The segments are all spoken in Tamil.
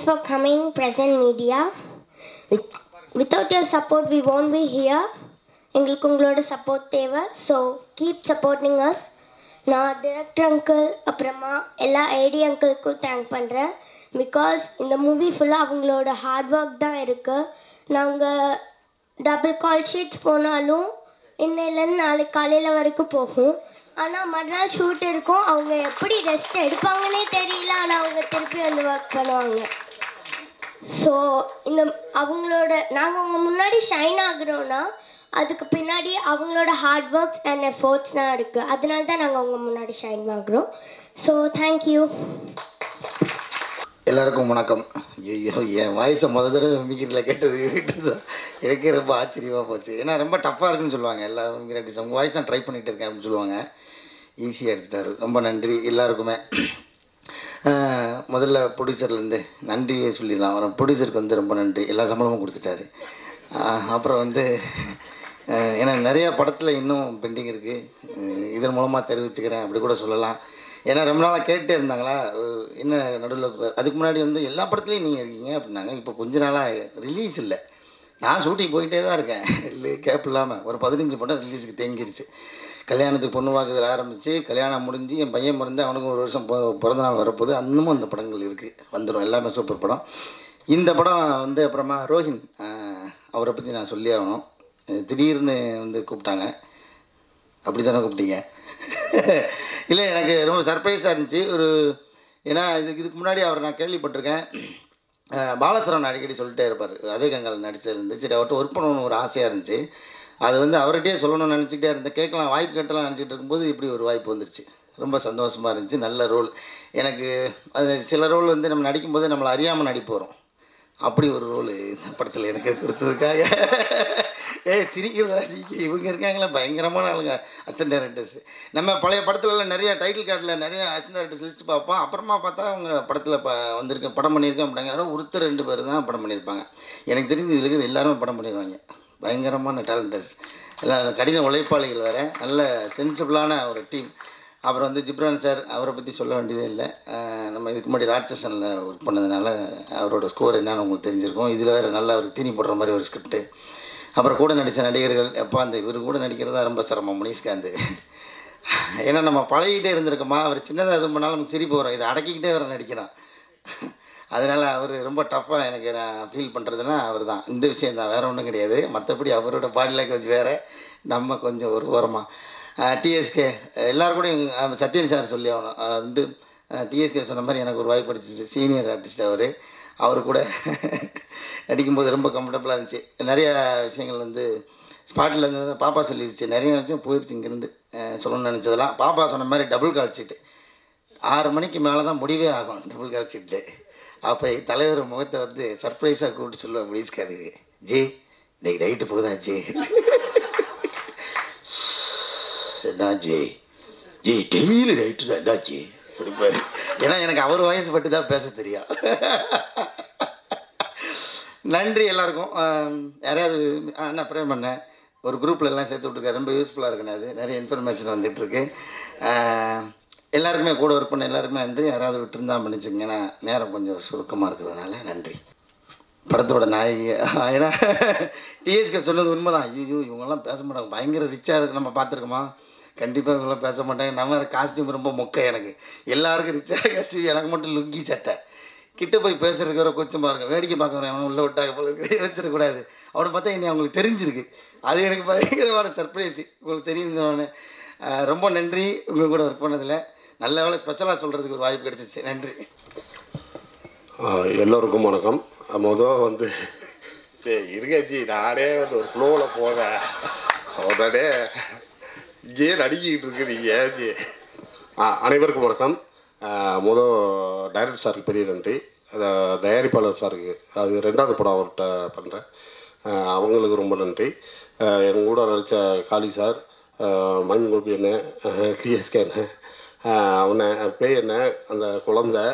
for coming, present media. Without your support, we won't be here. எங்களுக்கு உங்களோட சப்போர்ட் தேவை. So keep supporting us. நான் டிரெக்டர் அங்கிள் அப்புறமா எல்லா ஐடி அங்கிளுக்கும் தேங்க் பண்ணுறேன். பிகாஸ் இந்த மூவி ஃபுல்லாக அவங்களோட ஹார்ட் ஒர்க் தான் இருக்குது. நாங்கள் டபுள் கால் ஷீட்ஸ் போனாலும் இன்னையிலேருந்து நாளைக்கு காலையில் வரைக்கும் போகும். ஆனால் மறுநாள் ஷூட் இருக்கும். அவங்க எப்படி ரெஸ்ட் எடுப்பாங்கன்னே தெரியல. ஆனால் அவங்க திருப்பி வந்து ஒர்க் பண்ணுவாங்க. ஸோ இந்த அவங்களோட நாங்கள் அவங்க முன்னாடி ஷைன் ஆகுறோன்னா அதுக்கு பின்னாடி அவங்களோட ஹார்ட் ஒர்க்ஸ் அண்ட் எஃபோர்ட்ஸ் தான் இருக்குது. அதனால தான் நாங்கள் அவங்க முன்னாடி ஷைன் ஆகுறோம். So thank you. எல்லாருக்கும் வணக்கம். ஐயோ, என் வாய்ஸை தடவை மிமிக்ரியில் கேட்டது எனக்கே ரொம்ப ஆச்சரியமாக போச்சு. ஏன்னா ரொம்ப டஃப்பாக இருக்குன்னு சொல்லுவாங்க எல்லா மிமிக்ரி ஆர்டிஸ்ட். உங்கள் வாய்ஸ் தான் ட்ரை பண்ணிகிட்டு இருக்கேன் அப்படின்னு சொல்லுவாங்க. ஈஸியாக எடுத்துட்டாரு. ரொம்ப நன்றி எல்லாருக்குமே. முதல்ல ப்ரொடியூசர்லேருந்து நன்றி சொல்லிடலாம். அவன் ப்ரொடியூசருக்கு வந்து ரொம்ப நன்றி, எல்லா சம்பளமும் கொடுத்துட்டாரு. அப்புறம் வந்து ஏன்னா நிறையா படத்தில் இன்னும் பெண்டிங் இருக்குது, இதன் மூலமாக தெரிவிச்சுக்கிறேன் அப்படி கூட சொல்லலாம். ஏன்னா ரொம்ப நாளாக கேட்டே இருந்தாங்களா, என்ன நடுவில் அதுக்கு முன்னாடி வந்து எல்லா படத்துலேயும் நீங்கள் இருக்கீங்க அப்படின்னாங்க. இப்போ கொஞ்ச நாளாக ரிலீஸ் இல்லை. நான் ஷூட்டிங் போயிட்டே தான் இருக்கேன், இல்லை கேப் இல்லாமல். ஒரு 15 படம் ரிலீஸுக்கு தேங்கிருச்சு. கல்யாணத்துக்கு பொண்ணு வாக்குதல் ஆரம்பித்து கல்யாணம் முடிஞ்சு என் பையன் பிறந்து அவனுக்கும் ஒரு வருஷம் பிறந்த நாள் வரப்போது. இன்னமும் அந்த படங்கள் இருக்குது, வந்துடும். எல்லாமே சூப்பர் படம். இந்த படம் வந்து அப்புறமா ரோஹின் அவரை பற்றி நான் சொல்லி ஆகணும். திடீர்னு வந்து கூப்பிட்டாங்க. அப்படி தானே கூப்பிட்டீங்க? இல்லை, எனக்கு ரொம்ப சர்ப்ரைஸாக இருந்துச்சு. ஏன்னா இதுக்கு முன்னாடி அவரை நான் கேள்விப்பட்டிருக்கேன். பாலசரவன் அடிக்கடி சொல்லிட்டே இருப்பார், அதே கங்கால் நடிச்சிருந்து. சரி, அவர்கிட்ட ஒர்க் பண்ணணும்னு ஒரு ஆசையாக இருந்துச்சு. அது வந்து அவர்கிட்டே சொல்லணும்னு நினச்சிக்கிட்டே இருந்தேன். கேட்கலாம், வாய்ப்பு கேட்டலாம் நினச்சிக்கிட்டு இருக்கும்போது இப்படி ஒரு வாய்ப்பு வந்துருச்சு. ரொம்ப சந்தோஷமாக இருந்துச்சு. நல்ல ரோல். எனக்கு அது சில ரோல் வந்து நம்ம நடிக்கும்போது நம்மளை அறியாமல் நடிப்பு வரும். அப்படி ஒரு ரோல் இந்த படத்தில் எனக்கு கொடுத்ததுக்காக சிரிக்கிறதா நீங்கள் இவங்க இருக்காங்களா, பயங்கரமான ஆளுங்க அசிஸ்டன்ட் டைரக்டர்ஸ். நம்ம பழைய படத்துலலாம் நிறைய டைட்டில் கார்டில் நிறைய அசிஸ்டன்ட் டைரக்டர்ஸ் லிஸ்ட்டு பார்ப்போம். அப்புறமா பார்த்தா அவங்க படத்தில் வந்திருக்கேன், படம் பண்ணியிருக்கேன் அப்படிங்க. யாரோ ஒருத்தர் 2 பேர் தான் படம் பண்ணியிருப்பாங்க. எனக்கு தெரிஞ்சு இதில் இருக்கிற எல்லாருமே படம் பண்ணிடுவாங்க. பயங்கரமான டேலண்டர்ஸ், எல்லாம் கடின உழைப்பாளிகள் வேறு. நல்ல சென்சிபிளான ஒரு டீம். அப்புறம் வந்து ஜிப்ரான் சார், அவரை பற்றி சொல்ல வேண்டியதே இல்லை. நம்ம இதுக்கு முன்னாடி ராட்சசனில் ஒர்க் பண்ணதுனால அவரோட ஸ்கோர் என்னன்னு உங்களுக்கு தெரிஞ்சிருக்கும். இதில் வேறு நல்லா ஒரு தீனி போடுற மாதிரி ஒரு ஸ்கிரிப்டு. அப்புறம் கூட நடித்த நடிகர்கள், எப்போ அந்த இவர் கூட நடிக்கிறதா ரொம்ப சிரமம். முனிஷ்காந்த். ஏன்னா நம்ம பழகிட்டே இருந்திருக்கோமா, அவர் சின்னதாக எதுவும் பண்ணாலும் நமக்கு சிரிப்பு வரும். இதை அடக்கிக்கிட்டே வர நடிக்கிறான். அதனால் அவர் ரொம்ப டஃப்பாக எனக்கு நான் ஃபீல் பண்ணுறதுன்னா அவர் தான். இந்த விஷயம் தான், வேறு ஒன்றும் கிடையாது. மற்றபடி அவரோட பாடி லாங்குவேஜ் வேறு, நம்ம கொஞ்சம் ஒரு ஓரமாக. டிஎஸ்கே எல்லோரும் கூட சத்யன் சார் சொல்லி ஆகணும். வந்து டிஎஸ்கே சொன்ன மாதிரி எனக்கு ஒரு வாய்ப்பு படிச்சிச்சு. சீனியர் ஆர்டிஸ்ட் அவர் கூட நடிக்கும்போது ரொம்ப கம்ஃபர்டபுளாக இருந்துச்சு. நிறையா விஷயங்கள் வந்து ஸ்பாட்டில் இருந்து பாப்பா சொல்லிடுச்சு, நிறைய விஷயம் போயிடுச்சு இங்கேருந்து சொல்லணும்னு நினச்சதெல்லாம். பாப்பா சொன்ன மாதிரி டபுள் கால் சீட்டு 6 மணிக்கு மேலே தான் முடிவே ஆகும். டபுள் கால் சீட்டு. அப்போ தலைவர் முகத்தை வந்து சர்ப்ரைஸாக கூப்பிட்டு சொல்லுவேன் முடிச்சுக்காதுக்கு, ஜி இன்றைக்கி நைட்டு போகுதா ஜி, என்ன ஜி ஜி டெய்லி நைட்டு தான் என்ன ஜி அப்படிப்பாரு. ஏன்னா எனக்கு அவர் வயசு பட்டு தான் பேச தெரியும். நன்றி எல்லாருக்கும். யாரையாவது நான் ப்ரே பண்ணேன், ஒரு குரூப்பில் எல்லாம் சேர்த்து விட்ருக்கேன். ரொம்ப யூஸ்ஃபுல்லாக இருக்குண்ணே. அது நிறைய இன்ஃபர்மேஷன் வந்துட்டுருக்கு. எல்லாருக்குமே கூட ஒர்க் பண்ண எல்லாருக்குமே நன்றி. யாராவது விட்டுருந்தா பண்ணிச்சுங்க, ஏன்னா நேரம் கொஞ்சம் சுருக்கமாக இருக்கிறதுனால நன்றி. படத்தோட நாயகி, ஏன்னா டிஎஸ்கே சொன்னது உண்மை தான். ஐயோ இவங்கெல்லாம் பேச மாட்டாங்க, பயங்கர ரிச்சாக இருக்குது. நம்ம பார்த்துருக்கோமா, கண்டிப்பாக இவங்களாம் பேச மாட்டாங்க. நம்ம காஸ்டியூம் ரொம்ப மொக்கை. எனக்கு எல்லாருக்கும் ரிச்சாக காஸ்டியூம், எனக்கு மட்டும் லுங்கி சட்டை. கிட்ட போய் பேசுறதுக்கு வர கொச்சமாக இருக்கும். வேடிக்கை பார்க்க வரேன், அவன் உள்ளே விட்டாங்க போல வச்சிடக்கூடாது. அவனை பார்த்தா இனி அவங்களுக்கு தெரிஞ்சிருக்கு. அது எனக்கு பயங்கரமான சர்ப்ரைஸ். உங்களுக்கு தெரியுங்க. ரொம்ப நன்றி உங்கள் கூட ஒர்க் பண்ணதில். நல்ல வேலை ஸ்பெஷலாக சொல்கிறதுக்கு ஒரு வாய்ப்பு கிடச்சிச்சு. நன்றி. எல்லோருக்கும் வணக்கம். வந்து இருக்காச்சி, நானே வந்து ஒரு ஃப்ளோவில் போவேன். உடனே இங்கேயே நடிக்கிட்டு இருக்கிறீங்க. அனைவருக்கும் வணக்கம். டைரக்டர் சாருக்கு பெரிய நன்றி. தயாரிப்பாளர் சாருக்கு, அது 2வது படம் அவர்கிட்ட பண்ணுறேன், அவங்களுக்கு ரொம்ப நன்றி. என் கூட நடித்த காளி சார், மண் கோபி அண்ணன், டிஎஸ்கே அண்ணன், அவனை பேய் அண்ணன், அந்த குழந்தை,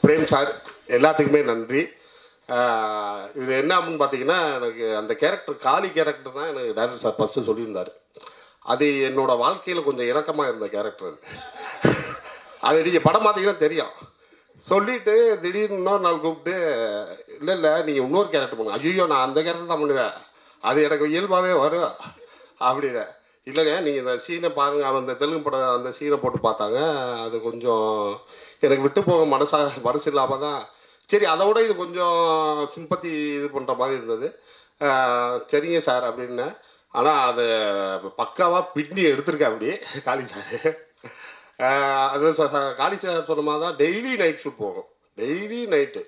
பிரேம் சார், எல்லாத்துக்குமே நன்றி. இதில் என்ன அப்படின்னு பார்த்தீங்கன்னா, எனக்கு அந்த கேரக்டர் காளி கேரக்டர் தான் எனக்கு டைரக்டர் சார் ஃபஸ்ட்டு சொல்லியிருந்தார். அது என்னோடய வாழ்க்கையில் கொஞ்சம் இணக்கமாக இருந்த கேரக்டர். அது நீங்கள் படம் பார்த்தீங்கன்னா தெரியும். சொல்லிவிட்டு திடீர்னு இன்னொரு நாள் கூப்பிட்டு, இல்லை நீங்கள் இன்னொரு கேரக்டர் பண்ணுங்க. ஐயோ நான் அந்த கேரக்டர் தான் பண்ணுவேன், அது எனக்கு இயல்பாகவே வரும் அப்படின்னு. இல்லைங்க நீங்கள் இந்த சீனை பாருங்கள், அவன் இந்த தெலுங்கு படம் அந்த சீனை போட்டு பார்த்தாங்க, அது கொஞ்சம் எனக்கு விட்டு போக மனசு இல்லாமல் தான். சரி அதை விட இது கொஞ்சம் சிம்பத்தி இது பண்ணுற மாதிரி இருந்தது. சரிங்க சார் அப்படின்னு. ஆனால் அதை பக்காவாக பின்னி எடுத்திருக்கேன் அப்படி காளி சார். அது காளி சார் சொன்ன மாதிரி தான் டெய்லி நைட் ஷூட் போகும், டெய்லி நைட்டு.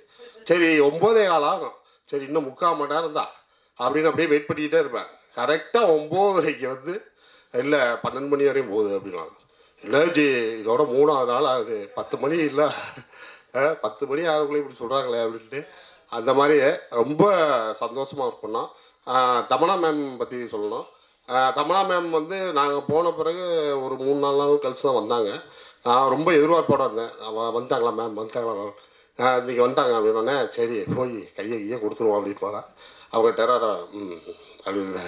சரி 9:15 ஆகும், சரி இன்னும் 3/4 மணி நேரம் தான் அப்படின்னு அப்படியே வெயிட் பண்ணிக்கிட்டே இருப்பேன். கரெக்டாக 9:30 வந்து இல்லை 12 மணி வரையும் போகுது அப்படின்னாங்க. இல்லை ஜி இதோட 3ஆவது நாள் ஆகுது, 10 மணி இல்லை 10 மணி ஆகுக்குள்ளே இப்படி சொல்கிறாங்களே அப்படின்ட்டு. அந்த மாதிரி ரொம்ப சந்தோஷமாக ஒர்க் பண்ணோம். தமனா மேம் பற்றி சொல்லணும். தமனா மேம் வந்து நாங்கள் போன பிறகு ஒரு 3-4 நாள் கழிச்சு தான் வந்தாங்க. நான் ரொம்ப எதிர்பார்ப்போட இருந்தேன், வந்துட்டாங்களா மேம் வந்துட்டாங்களா, இன்றைக்கி வந்துட்டாங்க அப்படின்னோடனே சரி போய் கையை கொடுத்துருவோம் அப்படின்னு போகிறேன். அவங்க டெரரா அப்படின்னு,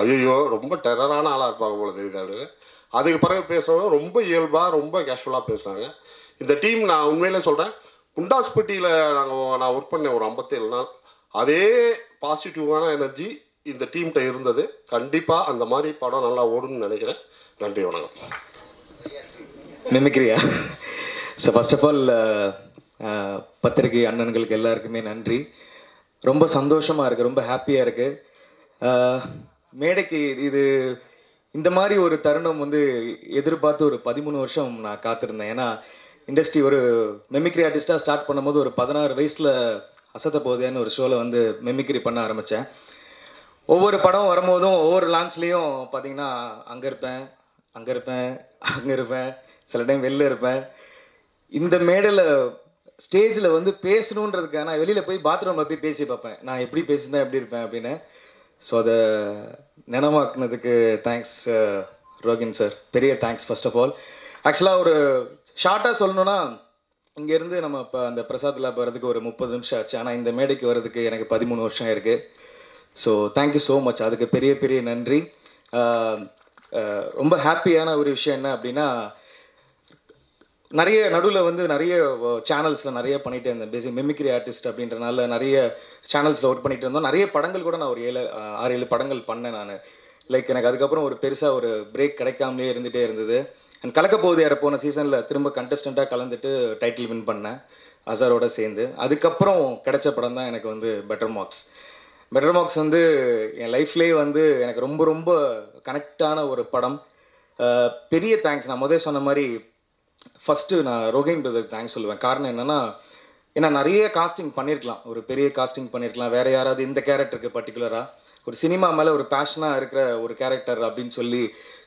ஐயோ ரொம்ப டெரரான ஆளாக இருப்பாங்க போல தெரியுது அப்படின்னு. அதுக்கு பிறகு பேசுகிறவங்க ரொம்ப இயல்பாக ரொம்ப கேஷுவலாக பேசுகிறாங்க. இந்த டீம் நான் உண்மையிலே சொல்கிறேன், குண்டாஸ்பட்டியில் நான் ஒர்க் பண்ணேன் ஒரு 57 நாள். அதே பாசிட்டிவான எனர்ஜி இந்த டீம்கிட்ட இருந்தது. கண்டிப்பாக அந்த மாதிரி படம் நல்லா ஓடுன்னு நினைக்கிறேன். நன்றி, வணக்கம். மிமிக்ரியா? ஸோ ஃபர்ஸ்ட் ஆஃப் ஆல் பத்திரிகை அண்ணன்களுக்கு எல்லாருக்குமே நன்றி. ரொம்ப சந்தோஷமாக இருக்குது, ரொம்ப ஹாப்பியாக இருக்குது. மேடைக்கு இது இந்த மாதிரி ஒரு தருணம் வந்து எதிர்பார்த்து ஒரு 13 வருஷம் நான் காத்திருந்தேன். ஏன்னா இண்டஸ்ட்ரி ஒரு மெமிக்ரி ஆர்டிஸ்ட்டாக ஸ்டார்ட் பண்ணும்போது ஒரு 16 வயசில் அசத்த போதேன்னு ஒரு ஷோவில் வந்து மெமிக்ரி பண்ண ஆரம்பித்தேன். ஒவ்வொரு படம் வரும்போதும் ஒவ்வொரு லான்ச்லேயும் பார்த்தீங்கன்னா அங்கே இருப்பேன், சில டைம் வெளில இருப்பேன். இந்த மேடையில் ஸ்டேஜில் வந்து பேசணுன்றதுக்காக நான் வெளியில் போய் பாத்ரூமில் போய் பேசி பார்ப்பேன், நான் எப்படி பேசியிருந்தேன் எப்படி இருப்பேன் அப்படின்னு. ஸோ அதை நினைவாக்குனதுக்கு தேங்க்ஸ் ரோகின் சார், பெரிய தேங்க்ஸ் ஃபர்ஸ்ட் ஆஃப் ஆல். ஆக்சுவலாக ஒரு ஷார்ட்டாக சொல்லணுன்னா இங்கேருந்து நம்ம இப்போ அந்த பிரசாத் லேப் வர்றதுக்கு ஒரு 30 நிமிஷம் ஆச்சு. ஆனால் இந்த மேடைக்கு வர்றதுக்கு எனக்கு 13 வருஷம் இருக்குது. ஸோ தேங்க்யூ ஸோ மச், அதுக்கு பெரிய பெரிய நன்றி. ரொம்ப ஹாப்பியான ஒரு விஷயம் என்ன அப்படின்னா, நிறைய நடுவில் வந்து நிறைய சேனல்ஸில் நிறைய பண்ணிகிட்டே இருந்தேன். பேசிக் மிமிக்ரி ஆர்டிஸ்ட் அப்படின்றனால நிறைய சேனல்ஸில் ஒர்க் பண்ணிகிட்டு இருந்தோம். நிறைய படங்கள் கூட நான் ஒரு 6-7 படங்கள் பண்ணேன் நான். லைக் எனக்கு அதுக்கப்புறம் ஒரு பெருசாக ஒரு பிரேக் கிடைக்காமலே இருந்துகிட்டே இருந்தது. அண்ட் கலக்கப்போகுது யாரை போன சீசனில் திரும்ப கண்டஸ்டண்ட்டாக கலந்துட்டு டைட்டில் வின் பண்ணேன் அசாரோட சேர்ந்து. அதுக்கப்புறம் கிடைச்ச படம் தான் எனக்கு வந்து பெட்டர் மார்க்ஸ் வந்து என் லைஃப்லேயே வந்து எனக்கு ரொம்ப ரொம்ப கனெக்டான ஒரு படம். பெரிய தேங்க்ஸ். நான் முதல் சொன்ன மாதிரி ஃபஸ்ட்டு நான் ரோகின் பிரதருக்கு தேங்க்ஸ் சொல்லுவேன். காரணம் என்னென்னா, ஏன்னா நிறைய காஸ்டிங் பண்ணியிருக்கலாம், ஒரு பெரிய காஸ்டிங் பண்ணியிருக்கலாம். வேறு யாராவது இந்த கேரக்டருக்கு பர்டிகுலராக ஒரு சினிமா மேலே ஒரு பேஷனாக இருக்கிற ஒரு கேரக்டர் அப்படின்னு சொல்லி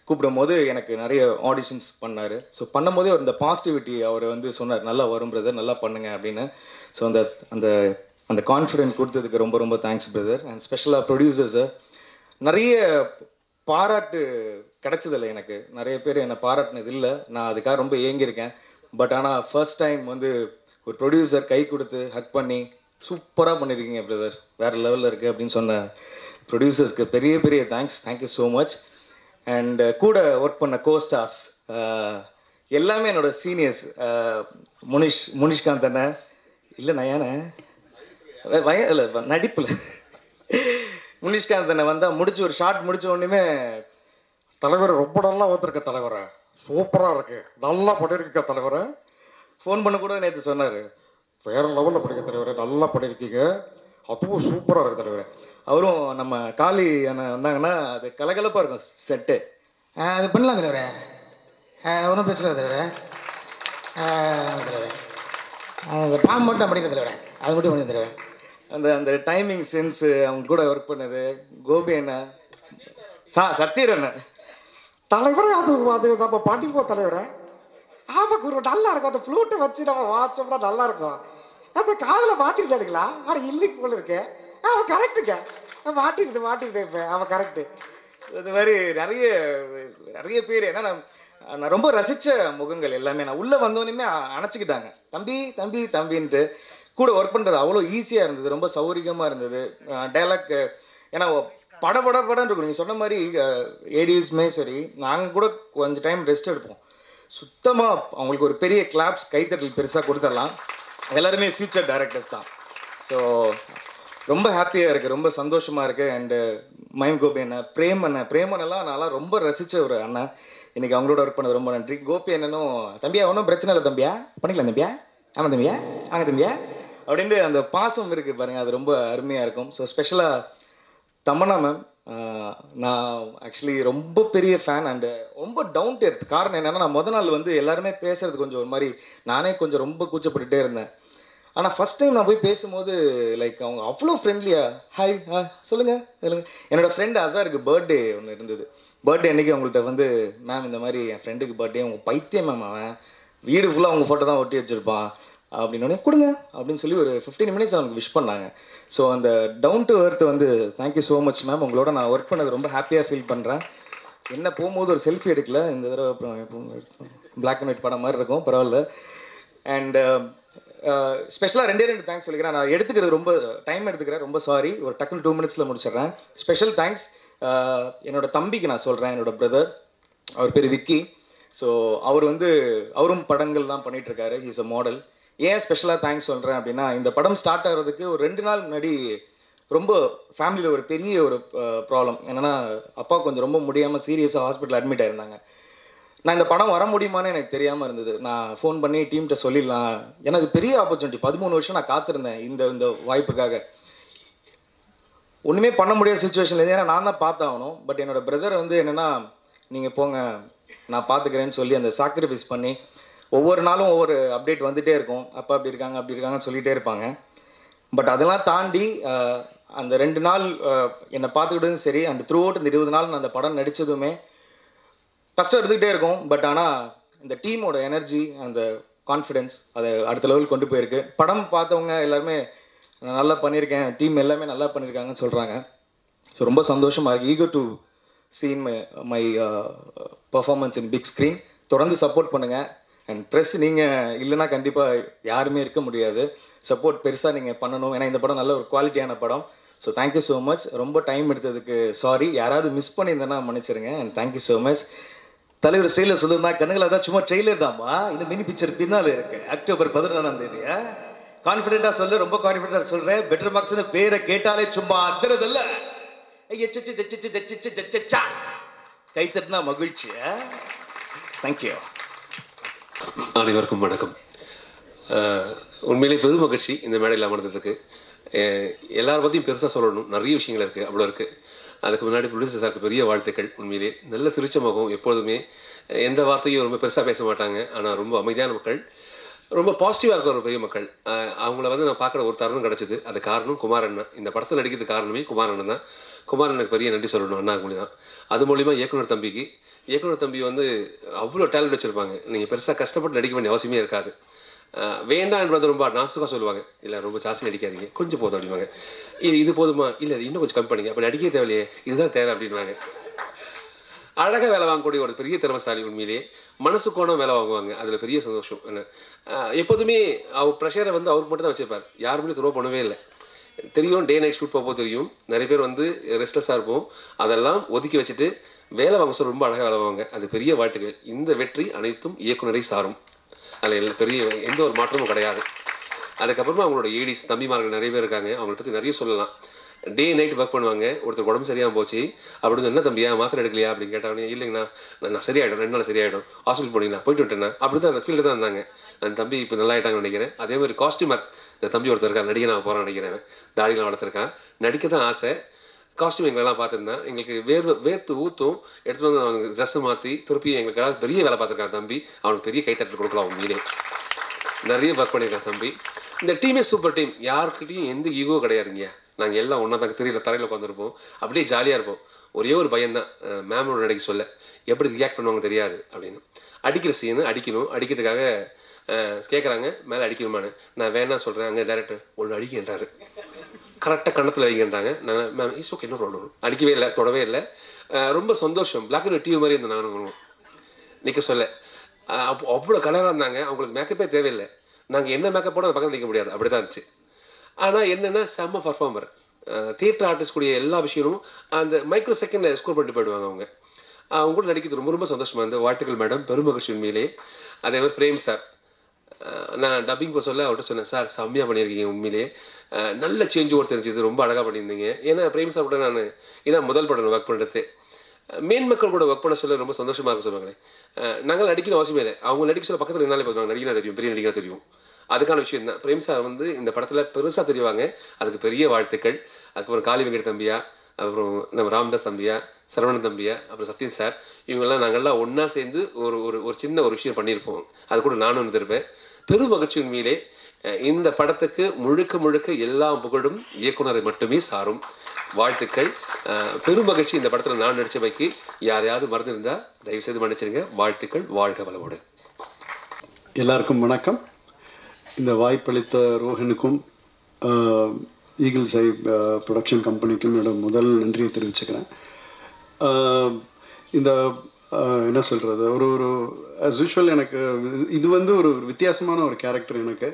கூப்பிடும் போது எனக்கு நிறைய ஆடிஷன்ஸ் பண்ணார். ஸோ பண்ணும்போதே அவர் இந்த பாசிட்டிவிட்டி அவர் வந்து சொன்னார், நல்லா வரும் பிரதர், நல்லா பண்ணுங்க அப்படின்னு. ஸோ அந்த அந்த அந்த கான்ஃபிடென்ட் கொடுத்ததுக்கு ரொம்ப ரொம்ப தேங்க்ஸ் பிரதர். அண்ட் ஸ்பெஷலாக ப்ரொடியூசர்ஸு நிறைய பாராட்டு கிடைச்சதில்லை எனக்கு. நிறைய பேர் என்னை பாராட்டினது இல்லை, நான் அதுக்காக ரொம்ப ஏங்கியிருக்கேன். பட் ஆனால் ஃபர்ஸ்ட் டைம் வந்து ஒரு ப்ரொடியூசர் கை கொடுத்து ஹக் பண்ணி சூப்பராக பண்ணியிருக்கீங்க பிரதர், வேறு லெவலில் இருக்குது அப்படின்னு சொன்ன ப்ரொடியூசர்ஸ்க்கு பெரிய பெரிய தேங்க்யூ ஸோ மச். அண்ட் கூட ஒர்க் பண்ண கோஸ்டார்ஸ் எல்லாமே என்னோடய சீனியர்ஸ். முனிஷ்காந்த் அண்ணன் இல்லை நயானே இல்லை நடிப்பில் முனிஷ்காந்த் அண்ணன் வந்தால் முடிச்சு ஒரு ஷார்ட் முடிச்ச உடனே தலைவர் ரொம்ப நல்லா ஓத்துருக்க தலைவரை, சூப்பராக இருக்கு, நல்லா பண்ணியிருக்க தலைவரை. ஃபோன் பண்ண கூட நேற்று சொன்னார், வேறு லெவலில் படிக்க தலைவரை, நல்லா பண்ணியிருக்கீங்க, அதுவும் சூப்பராக இருக்குது தலைவரை. அவரும் நம்ம காளி அண்ணன் வந்தாங்கன்னா அது கலகலப்பாக இருக்கும் செட்டு. அது பண்ணலாம் தலைவரை, ஒன்றும் பிரச்சனை இல்லை தலைவரை, தலைவரை அந்த பாம்பு மட்டும் படிக்கிற தலைவரை, அது மட்டும் பண்ணி தலைவரை. அந்த அந்த டைமிங் சென்ஸு, அவங்க கூட ஒர்க் பண்ணது கோபி அண்ணன், சத்யர் அண்ணன் தலைவரை, அது அது நம்ம பண்ணிப்போம் தலைவரை. ஆமாம் குரு, நல்லா இருக்கும். அந்த ஃப்ளூட்டை வச்சு நம்ம வாட்சோம்னா நல்லா இருக்கும். அந்த காதில் மாட்டிருந்தானுங்களா? ஆனால் இல்லைக்கு போல இருக்கு. அவன் கரெக்டுங்க, மாட்டிருது இப்போ அவன் கரெக்டு. இது மாதிரி நிறைய நிறைய பேர் ஏன்னா நான் ரொம்ப ரசித்த முகங்கள் எல்லாமே நான் உள்ளே வந்தோடனே அணைச்சிக்கிட்டாங்க. தம்பி தம்பி தம்பின்ட்டு கூட ஒர்க் பண்ணுறது அவ்வளோ ஈஸியாக இருந்தது, ரொம்ப சௌகரியமாக இருந்தது. டைலாக் ஏன்னா படன்னு இருக்கும். நீங்கள் சொன்ன மாதிரி ஏடிஎஸ்மே சரி, நாங்கள் கூட கொஞ்சம் டைம் ரெஸ்ட் எடுப்போம். சுத்தமாக அவங்களுக்கு ஒரு பெரிய கிளாப்ஸ் கைத்தட்டல் பெருசாக கொடுத்துடலாம். எல்லாருமே ஃப்யூச்சர் டைரக்டர்ஸ் தான். ஸோ ரொம்ப ஹாப்பியாக இருக்குது, ரொம்ப சந்தோஷமாக இருக்குது. அண்டு மைம் கோபி அண்ணன், பிரேமனெல்லாம் நான்லாம் ரொம்ப ரசித்த ஒரு அண்ணன். இன்றைக்கி அவங்களோட ஒர்க் பண்ணது ரொம்ப நன்றி. கோபி அண்ணனும் தம்பியா ஒன்றும் பிரச்சனை இல்லை தம்பியா, பண்ணிக்கலாம் தம்பியா, ஆமாம் தம்பியா, ஆங்க தம்பியா அப்படின்ட்டு அந்த பாசம் இருக்குது பாருங்கள், அது ரொம்ப அருமையாக இருக்கும். ஸோ ஸ்பெஷலாக தமன்னா மேம், நான் ஆக்சுவலி ரொம்ப பெரிய ஃபேன் அண்டு ரொம்ப டவுன் டு எர்த். காரணம் என்னென்னா, நான் நாள் வந்து எல்லாருமே பேசுகிறது கொஞ்சம் ஒரு மாதிரி, நானே கொஞ்சம் ரொம்ப கூச்சப்பட்டுகிட்டே இருந்தேன். ஆனால் ஃபஸ்ட் டைம் நான் போய் பேசும்போது லைக் அவங்க அவ்வளோ ஃப்ரெண்ட்லியாக, ஹாய் சொல்லுங்கள். என்னோடய ஃப்ரெண்டு அசாருக்கு பர்த்டே ஒன்று இருந்தது. பர்த்டே அன்றைக்கி அவங்கள்ட்ட வந்து, மேம் இந்த மாதிரி என் ஃப்ரெண்டுக்கு பர்த்டே, உங்கள் பைத்தியம் மேம், அவன் வீடு ஃபுல்லாக அவங்க ஃபோட்டோ தான் ஒட்டி வச்சுருப்பான் அப்படின்னோடனே கொடுங்க அப்படின்னு சொல்லி ஒரு 15 மினிட்ஸ் அவனுக்கு விஷ் பண்ணாங்க. ஸோ அந்த டவுன் டு எர்த் வந்து தேங்க்யூ ஸோ மச் மேம். உங்களோட நான் ஒர்க் பண்ணது ரொம்ப ஹாப்பியாக ஃபீல் பண்ணுறேன். என்ன போகும்போது ஒரு செல்ஃபி எடுக்கல இந்த தடவை, அப்புறம் பிளாக் அண்ட் ஒயிட் படம் மாதிரி இருக்கும், பரவாயில்ல. அண்ட் ஸ்பெஷலாக 2 தேங்க்ஸ் சொல்லிக்கிறேன். நான் எடுத்துக்கிறது ரொம்ப டைம் எடுத்துக்கிறேன், ரொம்ப சாரி. ஒரு டக்குன்னு 2 மினிட்ஸில் முடிச்சிடுறேன். ஸ்பெஷல் தேங்க்ஸ் என்னோட தம்பிக்கு நான் சொல்கிறேன், என்னோட பிரதர், அவர் பேர் விக்கி. ஸோ அவர் வந்து அவரும் படங்கள் தான் பண்ணிகிட்ருக்காரு, ஹீஸ் அ மாடல். ஏன் ஸ்பெஷலாக தேங்க்ஸ் சொல்கிறேன் அப்படின்னா, இந்த படம் ஸ்டார்ட் ஆகிறதுக்கு ஒரு 2 நாள் முன்னாடி ரொம்ப ஃபேமிலியில் ஒரு பெரிய ஒரு ப்ராப்ளம் என்னென்னா, அப்பா கொஞ்சம் ரொம்ப முடியாமல் சீரியஸாக ஹாஸ்பிட்டல் அட்மிட் ஆகிருந்தாங்க. நான் இந்த படம் வர முடியுமான்னு எனக்கு தெரியாமல் இருந்தது. நான் ஃபோன் பண்ணி டீம்கிட்ட சொல்லிடலாம், எனக்கு பெரிய ஆப்பர்ச்சுனிட்டி, 13 வருஷம் நான் காத்திருந்தேன் இந்த வாய்ப்புக்காக. ஒன்றுமே பண்ண முடியாத சுச்சுவேஷன், ஏன்னா நான் தான் பார்த்தாகணும். பட் என்னோடய பிரதர் வந்து என்னென்னா, நீங்கள் போங்க நான் பார்த்துக்கிறேன்னு சொல்லி அந்த சாக்ரிஃபைஸ் பண்ணி ஒவ்வொரு நாளும் ஒவ்வொரு அப்டேட் வந்துகிட்டே இருக்கும். அப்பா அப்படி இருக்காங்கன்னு சொல்லிகிட்டே இருப்பாங்க. பட் அதெல்லாம் தாண்டி அந்த 2 நாள் என்னை பார்த்துக்கிட்டதும் சரி, அண்ட் த்ரூ அவுட் இந்த 20 நாள் நான் அந்த படம் நடித்ததுமே கஷ்டம் எடுத்துக்கிட்டே இருக்கும். பட் ஆனால் இந்த டீமோட எனர்ஜி, அந்த கான்ஃபிடென்ஸ் அதை அடுத்த லெவல் கொண்டு போயிருக்கு. படம் பார்த்தவங்க எல்லாருமே நான் நல்லா பண்ணியிருக்கேன், டீம் எல்லாமே நல்லா பண்ணியிருக்காங்கன்னு சொல்கிறாங்க. ஸோ ரொம்ப சந்தோஷமாக இருக்குது. Eager to seen my performance in big screen. தொடர்ந்து சப்போர்ட் பண்ணுங்கள். அண்ட் ப்ரெஸ் நீங்கள் இல்லைன்னா கண்டிப்பாக யாருமே இருக்க முடியாது. சப்போர்ட் பெருசாக நீங்கள் பண்ணணும், ஏன்னா இந்த படம் நல்ல ஒரு குவாலிட்டியான படம். So thank you so much. ரொம்ப டைம் எடுத்ததுக்கு சாரி, யாராவது மிஸ் பண்ணியிருந்தேன்னா மன்னிச்சிருங்க. And thank you so much. தலைவர் ஸ்டைலில் சொல்லுறதா, கண்ணுகள் அதான் சும்மா ட்ரெய்லர் தான்ப்பா, இன்னும் மினி பிக்சர் பின்னால் இருக்குது. அக்டோபர் 14 கான்ஃபிடென்ட்டாக சொல்ல, ரொம்ப கான்ஃபிடென்ட்டாக சொல்கிறேன். பெட்டர் மார்க்ஸ்னு பேரை கேட்டாலே சும்மா அத்துறதில்ல, கை தட்டினா மகிழ்ச்சி. தேங்க்யூ. அனைவருக்கும் வணக்கம். உண்மையிலே பெரும் மகிழ்ச்சி இந்த மேடையில் அமர்ந்ததுக்கு. எல்லாரை பற்றியும் பெருசாக சொல்லணும், நிறைய விஷயங்கள் இருக்குது, அவ்வளோ இருக்குது. அதுக்கு முன்னாடி ப்ரொடியூசர் சாருக்கு பெரிய வாழ்த்துக்கள். உண்மையிலே நல்ல சிரிச்ச முகம், எப்பொழுதுமே எந்த வார்த்தையும் ரொம்ப பெருசாக பேச மாட்டாங்க. ஆனால் ரொம்ப அமைதியான மக்கள், ரொம்ப பாசிட்டிவாக இருக்கிற ஒரு பெரிய மக்கள். அவங்கள வந்து நான் பார்க்குற ஒரு தருணம் கிடச்சிது. அது காரணம் குமாரண்ணன். இந்த படத்தில் நடிக்கிறதுக்கு காரணமே குமாரண்ணன் தான். குமாரண்ணனுக்கு பெரிய நன்றி சொல்லணும், அண்ணாமொழி தான். அது மூலிமா இயக்குனர் தம்பி வந்து அவ்வளோ டேலண்ட் வச்சுருப்பாங்க. நீங்கள் பெருசாக கஷ்டப்பட்டு நடிக்க வேண்டிய அவசியமே இருக்காது. வேண்டான்றது ரொம்ப நாசுக்காக சொல்லுவாங்க, இல்லை ரொம்ப ஜாஸ்தி நடிக்காதீங்க, கொஞ்சம் போதும் அப்படின்வாங்க. இது போதுமா, இல்லை இன்னும் கொஞ்சம் கம்மி பண்ணிங்க, அப்போ நடிக்க தேவையில்லையே, இதுதான் தேவை அப்படின்வாங்க. அழகாக வேலை வாங்கக்கூடிய ஒரு பெரிய திறமைசாலி. உண்மையிலேயே மனசு கோணம் வேலை வாங்குவாங்க, அதில் பெரிய சந்தோஷம். என்ன எப்போதுமே அவர் ப்ரெஷரை வந்து அவருக்கு மட்டும் தான் வச்சுருப்பார், யாருமே த்ரோ பண்ணவே இல்லை. தெரியும், டே நைட் ஷூட் போகும்போது தெரியும், நிறைய பேர் வந்து ரெஸ்ட்லெஸ்ஸாக இருப்போம். அதெல்லாம் ஒதுக்கி வச்சுட்டு வேலை வாங்க சொல்ல ரொம்ப அழகாக வேலை வாங்க. அது பெரிய வாழ்த்துக்கள். இந்த வெற்றி அனைத்தும் இயக்குனரை சாரும், அதில் பெரிய எந்த ஒரு மாற்றமும் கிடையாது. அதுக்கப்புறமா அவங்களோட ஏடிஸ் தம்பிமார்கள் நிறைய பேர் இருக்காங்க, அவங்கள பற்றி நிறைய சொல்லலாம். டே நைட் ஒர்க் பண்ணுவாங்க. ஒருத்தர் உடம்பு சரியாக போச்சு அப்படின்னு, என்ன தம்பியா மாத்திரை எடுக்கலையா அப்படின்னு கேட்டவனே, இல்லைங்கண்ணா நான் சரியாயிடும், 2 நாள் சரியாயிடும், ஹாஸ்பிட்டல் போனீங்களா, போயிட்டு விட்டேண்ணா, அப்படி தான் அந்த ஃபீல்டு தான் இருந்தாங்க. அந்த தம்பி இப்போ நல்லா ஆகிட்டாங்கன்னு நினைக்கிறேன். அதே மாதிரி காஸ்டியூமர் இந்த தம்பி ஒருத்தர் இருக்கான், நடிகை நான் போகிறேன் நினைக்கிறேன். தாடிலாம் வளர்த்துருக்கான், நடிக்க தான் ஆசை. காஸ்டியூம் எங்களெல்லாம் பார்த்துருந்தேன், எங்களுக்கு வேர்த்து ஊற்றும் எடுத்துகிட்டு வந்து அவங்க ட்ரெஸ்ஸை மாற்றி திருப்பி எங்களுக்காக பெரிய வேலை பார்த்துருக்கான் தம்பி. அவனுக்கு பெரிய கைத்தட்டல் கொடுக்கலாம். அவங்க மீனே நிறைய ஒர்க் பண்ணியிருக்கான் தம்பி. இந்த டீமே சூப்பர் டீம், யாருக்கிட்டையும் எந்த ஈகோ கிடையாதுங்க. நாங்கள் எல்லாம் ஒன்றா தாங்க தெரியல, தரையில் உட்காந்துருப்போம், அப்படியே ஜாலியாக இருப்போம். ஒரே ஒரு பையன்தான், மேமோட நடிக்க சொல்ல எப்படி ரியாக்ட் பண்ணுவாங்க தெரியாது அப்படின்னு. அடிக்கிற சீனு அடிக்கிறதுக்காக கேட்குறாங்க, மேலே அடிக்கணுமான்னு. நான் வேணா சொல்கிறேன், அங்கே டேரக்டர் ஒன்று அடிக்கின்றாரு, கரெக்டாக கண்ணத்தில் வைக்கின்றாங்க. நான் மேம் இஸ் ஓகே, என்ன ப்ராப்ளம், அடிக்கவே இல்லை, தொடவே இல்லை. ரொம்ப சந்தோஷம். பிளாக் அண்ட் ஒயிட் டிவி மாதிரி இருந்தேன் நானும் நிற்க சொல்ல. அப்போ அவ்வளோ கலராக இருந்தாங்க, அவங்களுக்கு மேக்கப்பே தேவையில்லை. நாங்கள் என்ன மேக்கப் போட அந்த பக்கம் நிற்க முடியாது, அப்படி தான் இருந்துச்சு. ஆனால் என்னென்னா செம்ம பர்ஃபார்மர். தியேட்டர் ஆர்டிஸ்ட் கூடிய எல்லா விஷயமும் அந்த மைக்ரோ செகண்டில் ஸ்கோர் பண்ணிட்டு போயிடுவாங்க அவங்க. அவங்க கூட நடிக்கிறது ரொம்ப ரொம்ப சந்தோஷமாக இருந்தது. வாழ்த்துக்கள் மேடம், பெருமகிழ்ச்சி உண்மையிலே. அதே மாதிரி பிரேம் சார், நான் டப்பிங் போக சொல்ல அவர்கிட்ட சொன்னேன், சார் செம்மையாக பண்ணியிருக்கீங்க உண்மையிலே, நல்ல சேஞ்ச் ஓவர் தெரிஞ்சது, ரொம்ப அழகாக பண்ணியிருந்தீங்க. ஏன்னா பிரேம் சார் கூட நான் இதான் முதல் படம் ஒர்க் பண்ணுறது. மேன் மக்கள் கூட ஒர்க் பண்ண சொல்ல ரொம்ப சந்தோஷமாக இருக்க சொல்லுவாங்களே. நாங்கள் நடிக்கணும் அவசியமே இல்லை, அவங்க நடிக்க சொல்ல பக்கத்தில் என்னாலே பார்த்துவாங்க, நடிகனாக தெரியும், பெரிய நடிகனாக தெரியும். அதுக்கான விஷயம் தான். பிரேம் சார் வந்து இந்த படத்தில் பெருசாக தெரிவாங்க, அதுக்கு பெரிய வாழ்த்துக்கள். அதுக்கப்புறம் காளி வெங்கட் தம்பியா, அப்புறம் நம்ம ராம்தாஸ் தம்பியா, சரவணன் தம்பியா, அப்புறம் சத்யன் சார், இவங்கெல்லாம் நாங்கள்லாம் ஒன்றா சேர்ந்து ஒரு ஒரு ஒரு சின்ன ஒரு விஷயம் பண்ணியிருப்போம். அது கூட நானும் இருந்திருப்பேன். பெரும் மகிழ்ச்சி உண்மையிலே. இந்த படத்துக்கு முழுக்க முழுக்க எல்லா புகழும் இயக்குனரை மட்டுமே சாரும். வாழ்த்துக்கள், பெரும் மகிழ்ச்சி. இந்த படத்தில் நான் நடித்தவைக்கு யாரையாவது மறந்துருந்தால் தயவுசெய்து மன்னிச்சிருங்க. வாழ்த்துக்கள், வாழ்க வளமோடு. எல்லாருக்கும் வணக்கம். இந்த வாய்ப்பளித்த ரோஹனுக்கும் ஈகிள்ஸ் ஐ ப்ரொடக்ஷன் கம்பெனிக்கும் என்னோட முதல் நன்றியை தெரிவிச்சுக்கிறேன். இந்த என்ன சொல்கிறது, ஒரு ஒரு ஆஸ் யூஷுவல் எனக்கு இது வந்து ஒரு வித்தியாசமான ஒரு கேரக்டர் எனக்கு.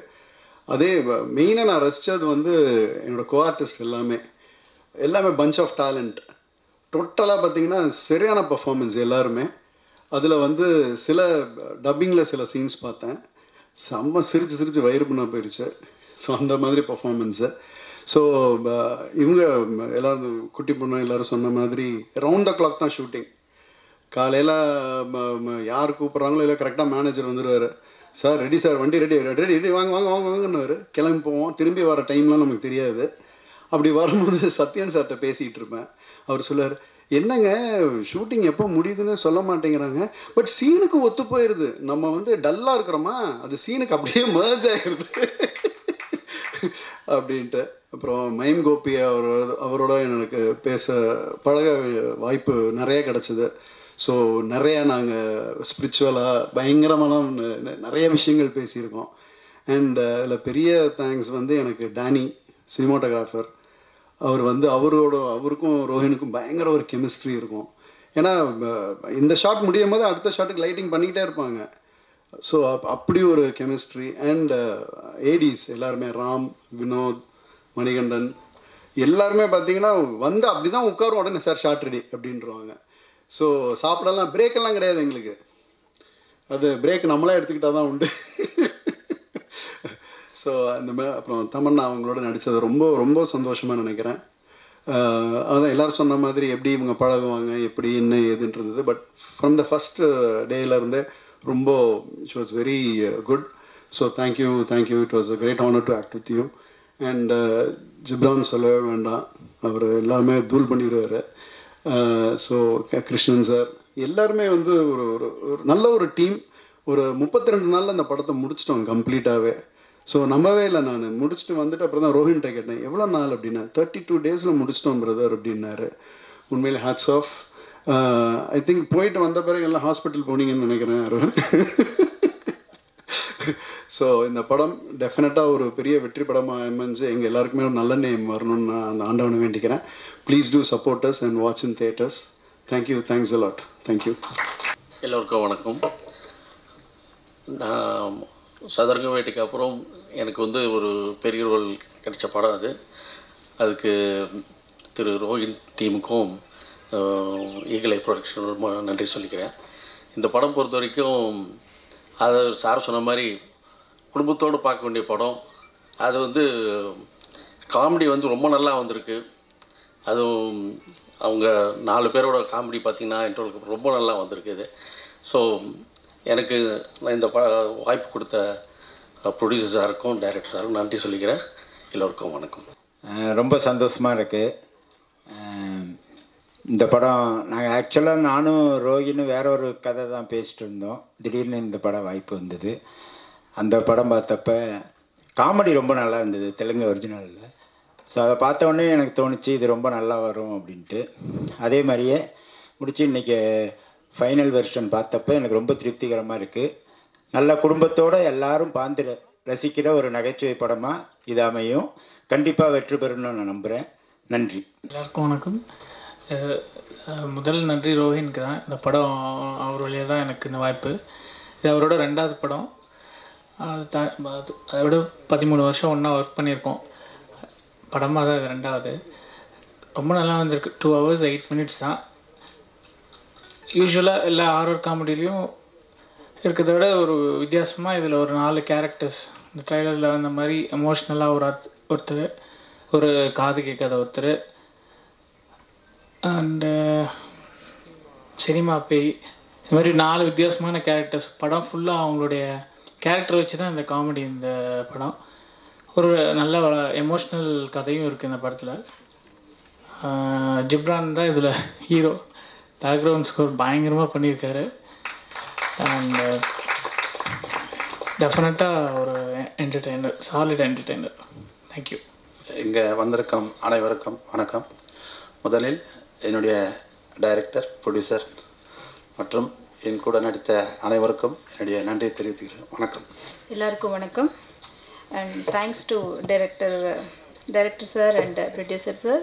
அதே மெயினாக நான் ரசித்தது வந்து என்னோடய கோ ஆர்டிஸ்ட் எல்லாமே பஞ்ச் ஆஃப் டேலண்ட். டோட்டலாக பார்த்திங்கன்னா சரியான பர்ஃபார்மன்ஸ் எல்லாருமே. அதில் வந்து சில டப்பிங்கில் சில சீன்ஸ் பார்த்தேன், செம்ம சிரித்து வயிறு பண்ண போயிடுச்சு. ஸோ அந்த மாதிரி பர்ஃபார்மன்ஸு. ஸோ இவங்க எல்லோரும் குட்டி பொண்ணு எல்லோரும் சொன்ன மாதிரி ரவுண்ட் த கிளாக் தான் ஷூட்டிங். காலையில் யார் கூப்பிட்றாங்களோ இல்லை கரெக்டாக மேனேஜர் வந்துடுவார், சார் ரெடி சார், வண்டி ரெடி ரெடி ரெடி வாங்க வாங்க வாங்க வாங்கன்னுவார். கிளம்பி போவோம், திரும்பி வர டைம்லாம் நமக்கு தெரியாது. அப்படி வரும்போது சத்யன் சார்கிட்ட பேசிகிட்டு இருப்பேன். அவர் சொல்லுவார், என்னங்க ஷூட்டிங் எப்போ முடியுதுன்னு சொல்ல மாட்டேங்கிறாங்க, பட் சீனுக்கு ஒத்து போயிடுது, நம்ம வந்து டல்லாக இருக்கிறோமா அது சீனுக்கு அப்படியே மர்ஜ் ஆகிடுது அப்படின்ட்டு. அப்புறம் மைம் கோபி அவரோட எனக்கு பழக வாய்ப்பு நிறைய கிடச்சிது. ஸோ நிறையா நாங்கள் ஸ்பிரிச்சுவலாக பயங்கரமான நிறைய விஷயங்கள் பேசியிருக்கோம். அண்ட் அதில் பெரிய தேங்க்ஸ் வந்து எனக்கு டேனி, சினிமாட்டோகிராஃபர். அவர் வந்து அவருக்கும் ரோஹினுக்கும் பயங்கர ஒரு கெமிஸ்ட்ரி இருக்கும். ஏன்னா இந்த ஷாட் முடியும் போது அடுத்த ஷாட்டுக்கு லைட்டிங் பண்ணிக்கிட்டே இருப்பாங்க. ஸோ அப்படி ஒரு கெமிஸ்ட்ரி. அண்ட் ஏடிஸ் எல்லாருமே, ராம், வினோத், மணிகண்டன் எல்லாருமே பார்த்தீங்கன்னா வந்து அப்படி தான் உட்காரும், உடனே சார் ஷார்ட் ரெடி அப்படின்றவாங்க. ஸோ சாப்பிடலாம் பிரேக்கெல்லாம் கிடையாது எங்களுக்கு, அது பிரேக் நம்மளாம் எடுத்துக்கிட்டால் தான் உண்டு. ஸோ அந்த மாதிரி அப்புறம் தமன்னா அவங்களோட நடித்தது ரொம்ப ரொம்ப சந்தோஷமாக நினைக்கிறேன். அதான் எல்லோரும் சொன்ன மாதிரி எப்படி இவங்க பழகுவாங்க, எப்படி என்ன ஏதுன்றது. பட் ஃப்ரம் த ஃபஸ்ட் டேலேருந்தே ரொம்ப it was very good. So thank you, it was a great honour to act with you. And Ghibran சொல்லவே வேண்டாம், அவர் எல்லாமே தூள் பண்ணிடுவார். ஸோ கிருஷ்ணன் சார் எல்லாருமே வந்து ஒரு ஒரு நல்ல ஒரு டீம். ஒரு 32 நாளில் அந்த படத்தை முடிச்சிட்டோம் கம்ப்ளீட்டாகவே. ஸோ நம்பவே இல்லை, நான் முடிச்சுட்டு வந்துட்டு அப்புறம் தான் ரோஹின்கிட்ட கேட்டேன், எவ்வளோ நாள் அப்படின்னா, 32 டேஸில் முடிச்சிட்டோம் பிரதர் அப்படின்னாரு. உண்மையிலே ஹேட்ஸ் ஆஃப். ஐ திங்க் போயிட்டு வந்த பிறகு எல்லாம் ஹாஸ்பிட்டல் போனீங்கன்னு நினைக்கிறேன் ரோஹின். ஸோ இந்த படம் டெஃபினட்டாக ஒரு பெரிய வெற்றி படமாக அமைஞ்சு எங்கள் எல்லாருக்குமே ஒரு நல்ல நேம் வரணும்னு நான் அந்த ஆண்டவனை வேண்டிக்கிறேன். Please do support us and watch in theatres. Thank you, thanks a lot. Thank you. எல்லோருக்கும் வணக்கம். நான் சதுரங்க வேட்டைக்கு அப்புறம் எனக்கு வந்து ஒரு பெரிய ரோல் கிடைச்ச படம் அது. அதுக்கு திரு ரோஹின் டீமுக்கும் ஈகிள் ஐ ப்ரொடக்ஷன் ரொம்ப நன்றி சொல்லிக்கிறேன். இந்த படம் பொறுத்த வரைக்கும் அது சார் சொன்ன மாதிரி குடும்பத்தோடு பார்க்க வேண்டிய படம். அது வந்து காமெடி வந்து ரொம்ப நல்லா வந்திருக்கு. அதுவும் அவங்க 4 பேரோட காமெடி பார்த்திங்கன்னா இன்டர்வலுக்கு ரொம்ப நல்லா வந்திருக்கு இது. ஸோ எனக்கு இந்த வாய்ப்பு கொடுத்த ப்ரொடியூசர் சாருக்கும் டைரக்டர் சாருக்கும் நன்றி சொல்லிக்கிறேன். எல்லோருக்கும் வணக்கம். ரொம்ப சந்தோஷமாக இருக்குது. இந்த படம் நாங்கள் ஆக்சுவலாக நானும் ரோஹினும் வேற ஒரு கதை தான் பேசிகிட்டு இருந்தோம். திடீர்னு இந்த படம் வாய்ப்பு வந்தது. அந்த படம் பார்த்தப்ப காமெடி ரொம்ப நல்லா இருந்தது, தெலுங்கு ஒரிஜினலில். ஸோ அதை பார்த்த உடனே எனக்கு தோணுச்சு இது ரொம்ப நல்லா வரும் அப்படின்ட்டு. அதே மாதிரியே முடிச்சு இன்றைக்கி ஃபைனல் வெர்ஷன் பார்த்தப்ப எனக்கு ரொம்ப திருப்திகரமாக இருக்குது. நல்ல குடும்பத்தோடு எல்லாரும் பார்த்து ரசிக்கிற ஒரு நகைச்சுவை படமாக இது அமையும். கண்டிப்பாக வெற்றி பெறணும்னு நான் நம்புகிறேன். நன்றி. எல்லாருக்கும் வணக்கம். முதல் நன்றி ரோஹினுக்கு தான். இந்த படம் அவர் வழியாக தான் எனக்கு இந்த வாய்ப்பு. இது அவரோட 2வது படம். அதை விட 13 வருஷம் ஒன்றா ஒர்க் பண்ணியிருக்கோம். படமாக தான் இது 2வது. ரொம்ப நல்லா வந்திருக்கு. 2 hours 8 minutes தான். யூஸ்வலாக எல்லா ஹாரர் காமெடிலையும் இருக்கிறத விட ஒரு வித்தியாசமாக இதில் ஒரு 4 கேரக்டர்ஸ் இந்த ட்ரைலரில் வந்த மாதிரி எமோஷ்னலாக ஒருத்தர், ஒரு காது கேட்காத ஒருத்தர், அண்டு சினிமா பேய், இந்த மாதிரி 4 வித்தியாசமான கேரக்டர்ஸ். படம் ஃபுல்லாக அவங்களுடைய கேரக்டர் வச்சு தான் இந்த காமெடி. இந்த படம் ஒரு நல்ல எமோஷ்னல் கதையும் இருக்குது இந்த படத்தில். ஜிப்ரான் தான் இதில் ஹீரோ. பேக்ரவுண்ட் ஸ்கோர் பயங்கரமாக பண்ணியிருக்காரு. அண்ட் டெஃபினட்டாக ஒரு என்டர்டெய்னர், சாலிட் என்டர்டெய்னர். தேங்க்யூ. இங்கே வந்திருக்கும் அனைவருக்கும் வணக்கம். முதலில் என்னுடைய டைரக்டர், ப்ரொடியூசர் மற்றும் என் கூட நடித்த அனைவருக்கும் என்னுடைய நன்றியை தெரிவித்துக்கிறேன். வணக்கம். எல்லாருக்கும் வணக்கம். And thanks to director sir and producer sir